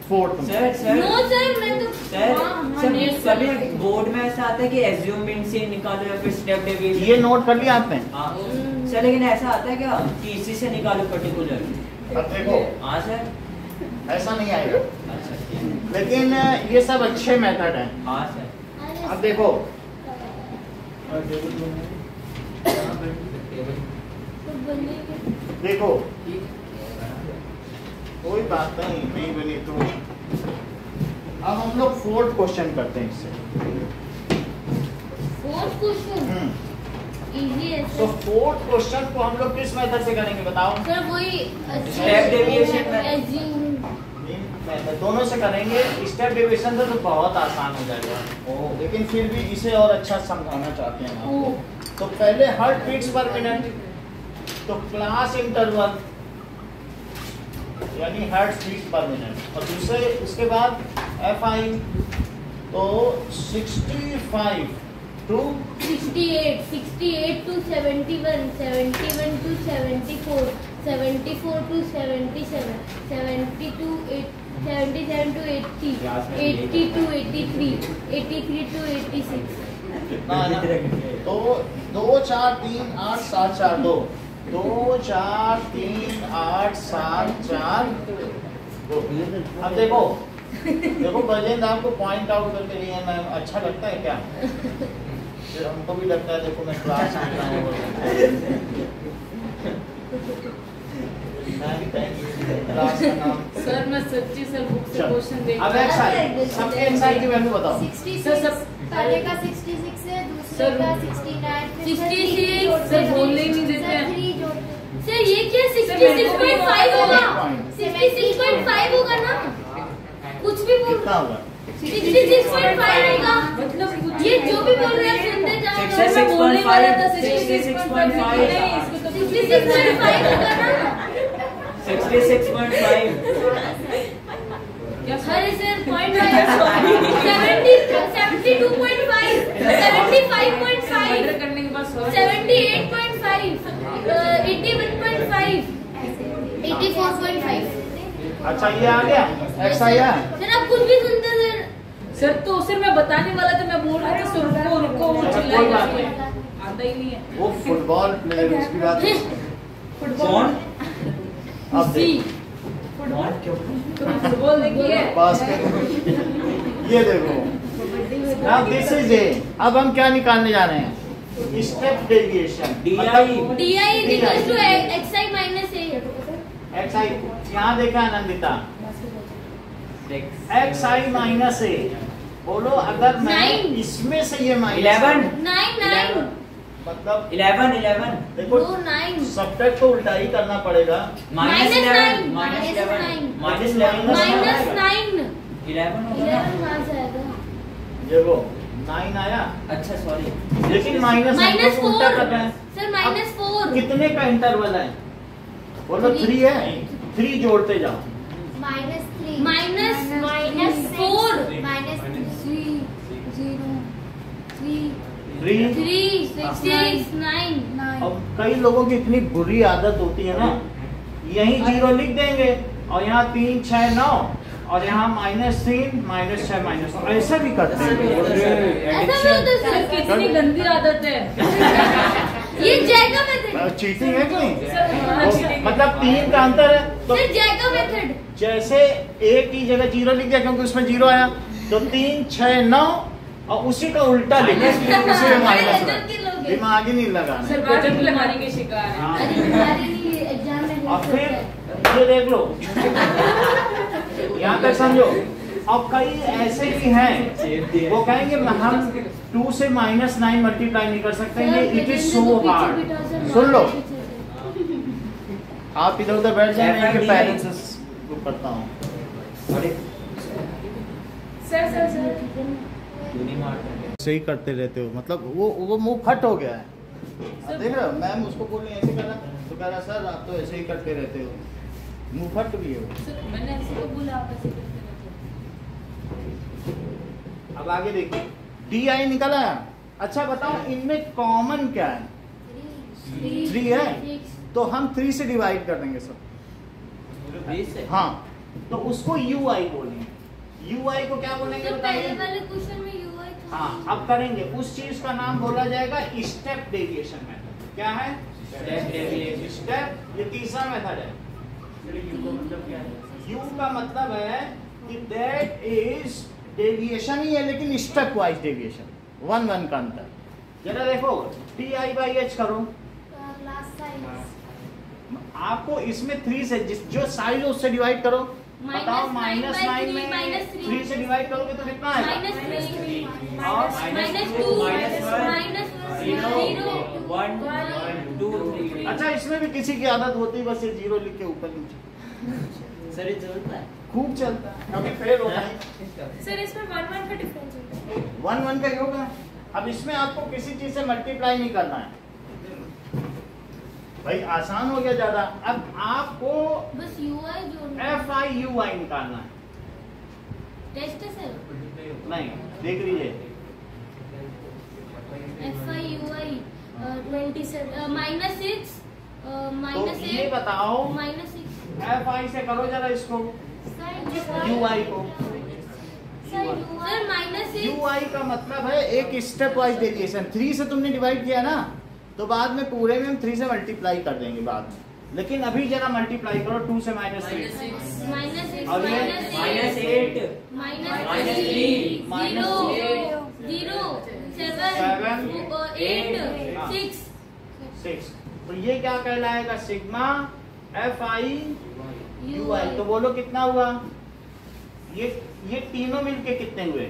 B: 4th में
D: सर सर
A: नो सर मैं तो
D: सर सर कभी बोर्ड में ऐसा आता है कि एज्यूम मीन से निकालो या फिर स्टेप डेविएशन।
B: ये नोट कर लिया आपने?
D: हाँ सर, लेकिन ऐसा आता है क्या कि इसी से निकालो पर्टिकुलर?
B: अब देखो
D: हाँ सर।
B: ऐसा नहीं आएगा,
D: अच्छा ठीक है।
B: लेकिन ये सब अच्छे मेथड हैं।
D: हाँ सर।
B: अब देखो देखो कोई बात नहीं बनी तो अब हम लोग 4th क्वेश्चन करते हैं इससे।
A: 4th क्वेश्चन इजी है
B: तो
A: सर।
B: 4th क्वेश्चन को हम लोग किस मेथड से करेंगे बताओ?
A: सर वही
D: Step deviation में।
A: assume
B: मेथड दोनों से करेंगे। स्टेप डेविएशन से तो बहुत आसान हो जाएगा, लेकिन फिर भी इसे और अच्छा समझाना चाहते हैं आपको। तो पहले हर्ट बीट्स पर मिनट, तो क्लास इंटरवल यानी हर्ट बीट्स पर मिनट, और दूसरे उसके बाद एफआई तो 65 to
A: 68 to 71 71 to 74 74 to 77 70 to 77 to 80 80 to 83 83 to 86
B: कितना है ना? तो 2 4 3 8 7 4 2 2 4 3 8 7 4 2। अब देखो गजेंद्र आपको पॉइंट आउट करके लिए मैं अच्छा लगता है क्या? फिर हमको भी लगता है देखो मैं क्लास में रहा हूँ। क्लास का नाम
E: सर मैं सच्ची सर बुक से
B: चल।
E: क्वेश्चन देख
B: अब एक्साइज सबके एक्साइज की वैल्यू बताओ।
C: 66 पहले का 66 है, दूसरे
E: सर,
C: का 69 फिर
A: 66
E: सर बोलने ही नहीं देते हैं।
A: सर ये क्या 66.5 होगा 66.5 होगा ना? कुछ भी बोल
B: कितना होगा?
A: 66.5 होगा।
E: मतलब कुछ
A: ये जो भी बोल रहे हैं सुनते जाओ।
D: 66.5
E: नहीं इसको तो
A: 66.5 होगा ना?
D: 66.5
E: क्या
A: अरे सर पॉइंट 72.5 75.5
E: करने के बाद
A: 78.5 81.5 84.5
B: अच्छा ये आ गया एक्स आया।
A: सर आप कुछ भी सुनते सर।
E: सर तो सर मैं बताने वाला था, मैं बोल रहा था सर रुको वो
B: अच्छा,
E: चिल्ला
B: कोई बात नहीं।
E: आता ही नहीं है
B: वो फुटबॉल प्लेयर उसकी बात
E: फुटबॉल
B: अब देख
E: फुटबॉल देखिए
B: बास्केट ये देखो नाउ दिस इज ए। अब हम क्या निकालने जा रहे हैं? Step deviation
A: DI is equals to xi minus a।
B: X i यहाँ देखा Anandita x i minus a. बोलो अगर मैं
A: 9
B: इसमें से ये माइनस
D: 11
A: 9
B: मतलब
D: 11
B: देखो
A: 9
B: सब्ट्रैक्ट को उल्टा ही करना पड़ेगा।
D: माइनस 11
A: minus 9
D: माइनस 11
A: minus 9
D: 11 होगा
A: 11
D: ना?
A: कहाँ से आएगा?
B: ये वो 9 आया,
D: अच्छा सॉरी,
B: लेकिन माइनस
A: माइनस
B: उल्टा
A: 4
B: कर रहे हैं।
A: सर माइनस 4
B: कितने का इंटरवल है? बोलो 3 है। 3 जोड़ते जाओ।
C: माइनस 3
A: माइनस 4
C: माइनस 3 0 3
B: 3
A: 3 6 9
C: 9
B: अब कई लोगों की इतनी बुरी आदत होती है ना, यही 0 लिख देंगे और यहाँ 3 6 9 और यहाँ -3 -6 -9 ऐसा भी करते हैं।
A: ऐसा भी होता है
E: सर
A: सर।
E: कितनी गंदी आदत है
A: ये जैका मेथड
B: चीटिंग है कि नहीं?
E: हाँ, cheating।
B: मतलब 3 का अंतर है तो
A: सर जैका मेथड
B: जैसे A की जगह 0 लिख दिया क्योंकि उसमें 0 आया, तो 3 6 9 और उसी का उल्टा लिख दिया, उसी में माइनस
A: गजब के लोग हैं।
B: दिमाग ही नहीं लगाना।
E: सर गजब लगाने के शिकार है
A: अरे हमारे लिए एग्जाम में
B: और फिर ये देख लो यहाँ तक समझो। और कई ऐसे भी हैं वो कहेंगे हम 2 से -9 मल्टीप्लाई नहीं कर सकते, ये इट इज सो हार्ड। सुन लो, आप इधर उधर बैठ जाए, मैं इनके पेरेंट्स को पढ़ता हूँ।
E: सर
B: सही करते रहते हो, मतलब वो मुंह फट हो गया है। देख रहे हो, मैम उसको बोल रही ऐसे करना, तो कह रहा सर आप तो ऐसे ही करते रहते हो, मुंह फट भी है वो।
E: मैंने ऐसे तो बोला आप ऐसे करते रहते
B: अब आगे देखिए, DI निकला है। अच्छा बताओ इनमें कॉमन क्या है? 3 है, तो हम 3 से डिवाइड कर देंगे सब। हाँ, तो उसको UI बोलेंगे। UI को क्या बोलेंगे
A: तो पहले
B: बताइए?
A: वाले क्वेश्चन में UI था।
B: हाँ, अब करेंगे। उस चीज का नाम बोला जाएगा स्टेप डेविएशन मेथड। क्या है? स्टेप। ये तीसरा मेथड है। U का मतलब है कि दैट इज डेविएशन ही है, लेकिन स्टेप वाइज डेविएशन, 1 का अंतर। जरा देखो, TI/H करो,
A: क्लास साइज
B: आपको इसमें 3 से जो साइज उससे डिवाइड करो। बताओ -9 में -3 से डिवाइड करोगे तो कितना आएगा? अच्छा, इसमें भी किसी की आदत होती है बस ये 0 लिख के ऊपर नीचे।
D: सर ये चलता है,
B: खूब चलता है, कभी फेल होता है।
E: सर इसमें 1 का डिफरेंस होता है।
B: 1 का योग है। अब इसमें आपको किसी चीज से मल्टीप्लाई नहीं करना है भाई, आसान हो गया ज्यादा। अब आपको
A: बस UI जोड़ना है।
B: FIUI निकालना है।
A: टेस्ट है सर।
B: नहीं, देख लीजिए,
A: FIUI 27
B: तो ये बताओ
A: -6
B: FI से करो जरा इसको,
A: सर
B: UI को।
A: सर -6
B: UI का मतलब है एक स्टेप वाइज डेविएशन। 3 से तुमने डिवाइड किया ना, तो बाद में पूरे में हम 3 से मल्टीप्लाई कर देंगे बाद में, लेकिन अभी जरा मल्टीप्लाई करो 2 से -3
A: -6
B: और ये
D: -8
A: -3
B: 6। तो ये क्या कहलाएगा? Sigma FIUI। तो बोलो कितना हुआ? ये तीनों मिलके कितने हुए?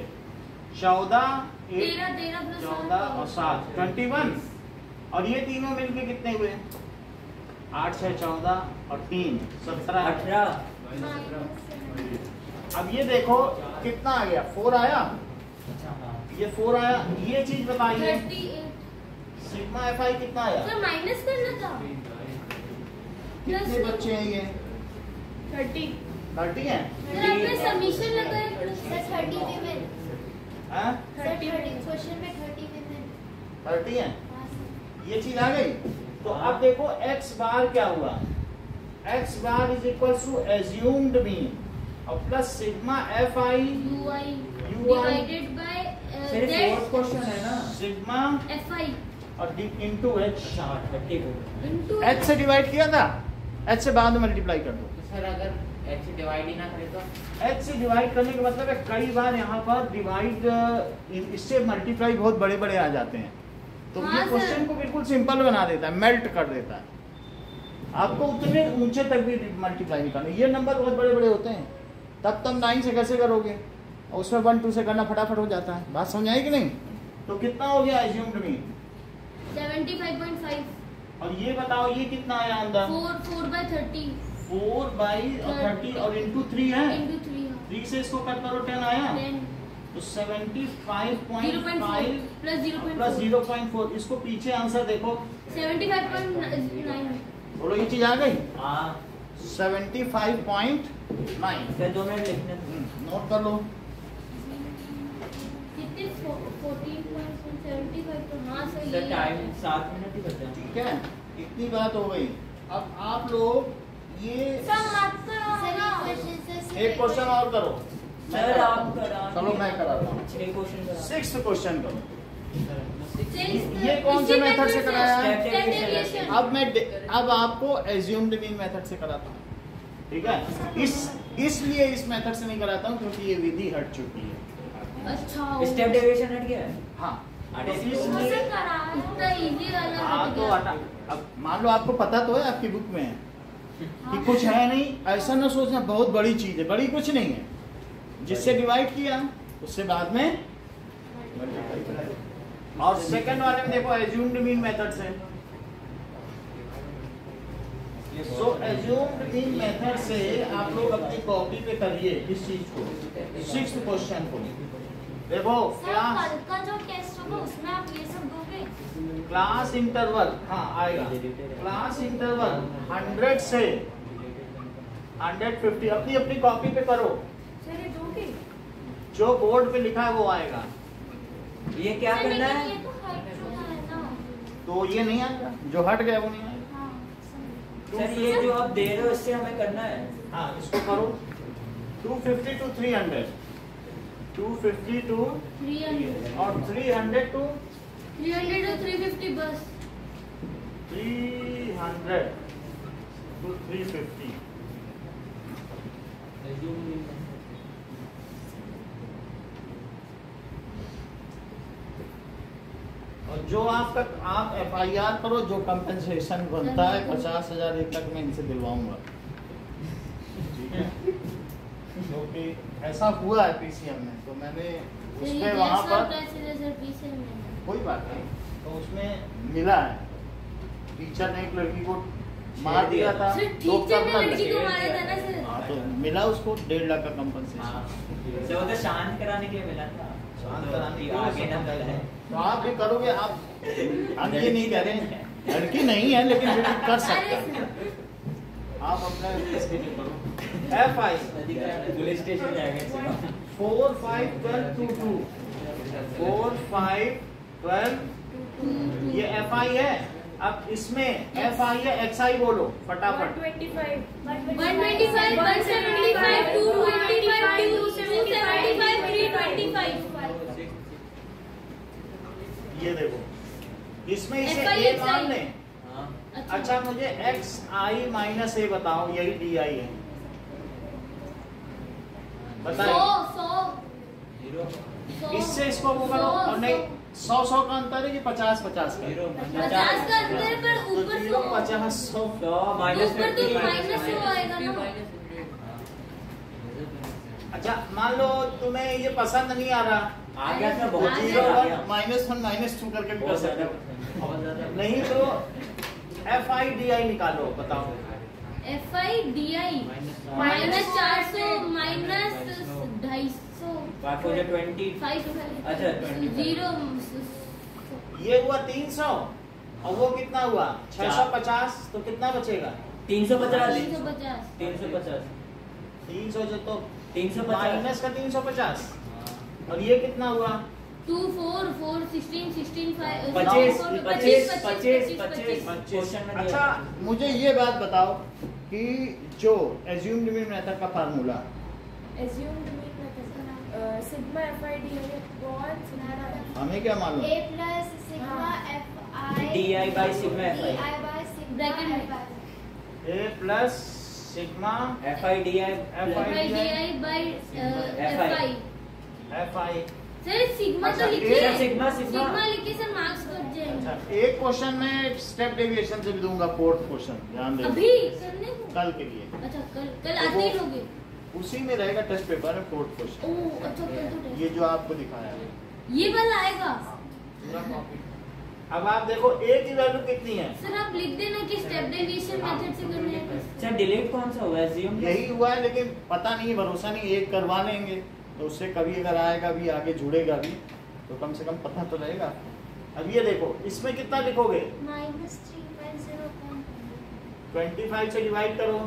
B: 14 14 और 7 21। और ये तीनों मिलके कितने हुए? 8 6 14 और 3 17
D: 18।
B: अब ये देखो कितना आ गया? 4 आया।
D: अच्छा हाँ,
B: ये 4 आया। ये चीज बताइए
A: 38
B: सिग्मा FI कितना आया?
A: सर माइनस करना था।
B: कितने बच्चे हैं ये?
E: 30
B: 30 हैं।
A: सर आपने सबमिशन लगाया सर 30 विमेन
B: हाँ?
A: सर 30 क्वेश्चन में 30 विमेन
B: 30 हैं। ये चीज आ गई। तो अब देखो x बार क्या हुआ? x bar is equal to assumed mean और plus sigma FI
A: UI divided by
D: sir ये फोर्थ क्वेश्चन है ना।
B: सिग्मा
A: FI
B: और इनटू h।
D: अच्छा 30 को
A: इनटू
B: h से डिवाइड किया था, h से बाद में मल्टीप्लाई कर दो।
F: सर अगर h से डिवाइड ही ना करे तो
B: h से डिवाइड करने का मतलब है कई बार यहाँ पर डिवाइड इससे मल्टीप्लाई बहुत बड़े बड़े आ जाते हैं, तो
A: हाँ
B: ये क्वेश्चन को बिल्कुल सिंपल बना देता है, मेल्ट कर देता है। आपको उतने ऊंचे तक भी मल्टीप्लाई नहीं करना। ये नंबर बहुत बड़े बड़े होते हैं, तब तुम 9 से कैसे करोगे? और उसमें 1 2 से करना फटाफट हो जाता है। बात समझ आई कि नहीं? तो कितना हो गया एज्यूम्ड मीन?
A: 75.5
B: और ये बताओ ये कितना आया अंदर?
A: 4/30
B: 4/30 और इंटू 3 है।
A: इनटू 3
B: 3 से इसको कट करो 10 आया।
A: 10
B: तो 75.5
A: 0.4 प्लस
B: प्लस 0.4। इसको पीछे आंसर देखो,
A: 75.9
B: बोलो ये चीज आ गई।
D: हाँ
B: 75.9।
D: सर 2 मिनट लिखने दो।
B: नोट कर लो।
A: कितने 14.75 तो हाँ सही
D: सर टाइम 7 मिनट ही बचा है।
B: ठीक है, इतनी बात हो गई। अब आप लोग ये एक क्वेश्चन और करो।
D: सर आप करा
B: चलो मैं कराता हूँ।
D: 6 क्वेश्चन करा।
B: 6th क्वेश्चन करो।
A: Sixth,
B: ये कौन से
A: इसी
B: मेथड से कराया है?
A: step deviation।
B: अब आपको एज्यूम्ड मीन मेथड से कराता हूँ, ठीक है? इसलिए इस मेथड से नहीं कराता हूँ क्योंकि ये विधि हट चुकी है।
A: अच्छा
D: स्टेप डेविएशन हट गया है।
B: हाँ,
D: अरे
B: तो
A: इतना
B: इसलिए
A: इजी वाला
B: हाँ
A: हट
B: तो
A: गया।
B: हटा। अब मान लो आपको पता तो है, आपकी बुक में है, कि कुछ है नहीं, ऐसा ना सोचना बहुत बड़ी चीज है, बड़ी कुछ नहीं है। जिससे डिवाइड किया उससे बाद में मल्टीप्लाई करा। और सेकंड वाले में देखो एज्यूम्ड मीन मेथड से, सो एज्यूम्ड मीन मेथड से आप लोग अपनी कॉपी पे करिए इस चीज को, 6th क्वेश्चन को। देखो
A: सर
B: क्लास
A: कल का जो टेस्ट होगा उसमें आप ये सब दोगे?
B: क्लास इंटरवल, हाँ आएगा, क्लास इंटरवल 100 से 150 अपनी अपनी कॉपी पे करो,
E: सर ये दोगे?
B: जो बोर्ड पे लिखा है वो आएगा।
D: ये क्या
A: सर,
D: करना
A: लेकिन
D: है?
A: ये तो हट चुका है ना।
B: तो ये नहीं आएगा, जो हट गया वो नहीं आएगा।
A: हाँ,
D: सर ये जो आप दे रहे हो इससे हमें करना है।
B: हाँ इसको करो 250 to 300, 250 to
A: 300
B: और 300 to
A: 300 और 350 बस।
B: 300 to 350। और जो आपका आप FIR करो, जो कंपनसेशन बनता है 50,000 एक तक मैं इनसे दिलवाऊंगा, ठीक है? क्योंकि ऐसा हुआ है PCM में, तो मैंने उसमें वहाँ पर कोई बात नहीं, तो उसमें मिला है, टीचर ने एक लड़की को मार दिया था,
A: सर,
B: तो
A: टीचर ने
B: करना
A: लड़की को
B: लगे।
A: मारा था ना सर?
B: हाँ, तो मिला उसको 1.5 लाख का कंपनसेशन।
D: सर वो तो शांत कराने के लिए मिला था।
B: शांत कराने के लिए
D: आगे ना
B: सब
D: है।
B: तो आप भी करोगे, आप हम ये नहीं कह रहे हैं, लड़की नहीं है लेकिन फिर भी कर सकते हैं, आप अपने इसके लिए करो। FI
D: पुलिस स्टेशन जाएंगे।
B: 4 5 12 2 2 4 5 12 ये FI है। अब इसमें FI है, XI बोलो फटाफट।
E: 125
A: 125 175 225 275 325।
B: ये देखो इसमें इसे
A: FI
B: A मान लें।
D: हाँ।
B: अच्छा मुझे XI माइनस A बताओ, यही DI है, बताइए।
A: 100
B: इससे इसको वो करो, और नहीं 100 का अंतर है, ये 50 का
A: 50 का अंतर पर
B: तो
A: ऊपर
B: 0 50 100
D: तो माइनस
A: ऊपर तो माइनस 100 आएगा ना।
B: अच्छा मान लो तुम्हें ये पसंद नहीं आ रहा,
D: आ गया था बहुत
A: आ
D: चीज़
A: गया।
D: आ गया।
B: -1 -2 करके भी कर
D: बहुत
B: सकते
D: ज़्यादा।
B: हो, नहीं तो FI DI निकालो, बताओ।
A: FI DI माइनस 400 माइनस 250
D: 5 हो जाए 20।
A: 5
D: अच्छा,
A: 0
B: ये हुआ 300 और वो कितना हुआ 650, तो कितना बचेगा
D: 350
A: 350
D: 350
B: 300 जो तो
D: 350
B: माइनस का 350 और ये कितना हुआ
A: 2 4 4 16 16 5
D: 25 25
A: 25
D: 25 क्वेश्चन में
B: अच्छा मुझे ये बात बताओ कि जो एज्यूम्ड मीन मेथड का formula
E: assumed mean method sigma FID है बहुत सुनहरा है।
B: हमें क्या मालूम,
C: A plus sigma FI
D: DI by sigma FI
C: DI by sigma
A: Bracket में।
C: FI
B: A plus sigma
D: FIDI
A: FI DI by FI
B: FI।
A: Sir sigma
B: अच्छा,
A: तो लिखिए
D: सर, सिग्मा, सिग्मा।
A: सिग्मा लिखिए सर मार्क्स कट
B: अच्छा
A: जाएंगे।
B: एक question में step deviation से भी दूंगा, 4th क्वेश्चन ध्यान देना
A: अभी करने को
B: कल के लिए,
A: अच्छा कल आते ही लोगे।
B: उसी में रहेगा टेस्ट पेपर में 4th क्वेश्चन,
A: ओह अच्छा कल तो
B: ये
A: टेस्ट
B: जो आपको दिखाया है
A: ये वाला आएगा।
B: पूरा कॉपी। अब आप देखो A की वैल्यू कितनी है,
A: सर आप लिख देना कि स्टेप डेविएशन मेथड से करना है।
D: सर डिलीट कौन सा हुआ है assume
B: यही हुआ है लेकिन पता नहीं, भरोसा नहीं, एक करवा लेंगे तो उससे कभी अगर आएगा भी आगे जुड़ेगा भी तो कम से कम पता तो रहेगा। अब ये देखो इसमें कितना लिखोगे,
C: minus 3.0.
B: 25 से डिवाइड करो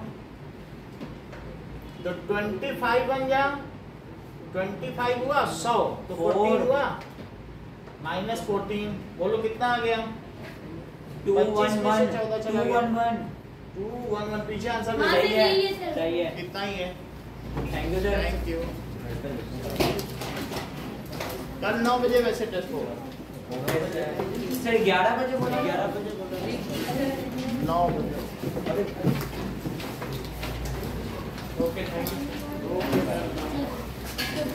B: तो 25 बन गया, 25 हुआ 100 तो 14 हुआ -14, बोलो कितना आ गया
D: 211
B: 14 चला गया।
D: 211
B: 211 पीछे आंसर में
A: हाँ,
B: सही
A: सर,
B: है,
A: यही है सर।
D: सही है।
B: कितना ही है।
D: Thank you sir.
B: Thank you. कल 9 बजे वैसे टेस्ट होगा,
D: सर 11 बजे बोला 11 बजे बोला
B: 9 बजे। Okay thank you.
A: सर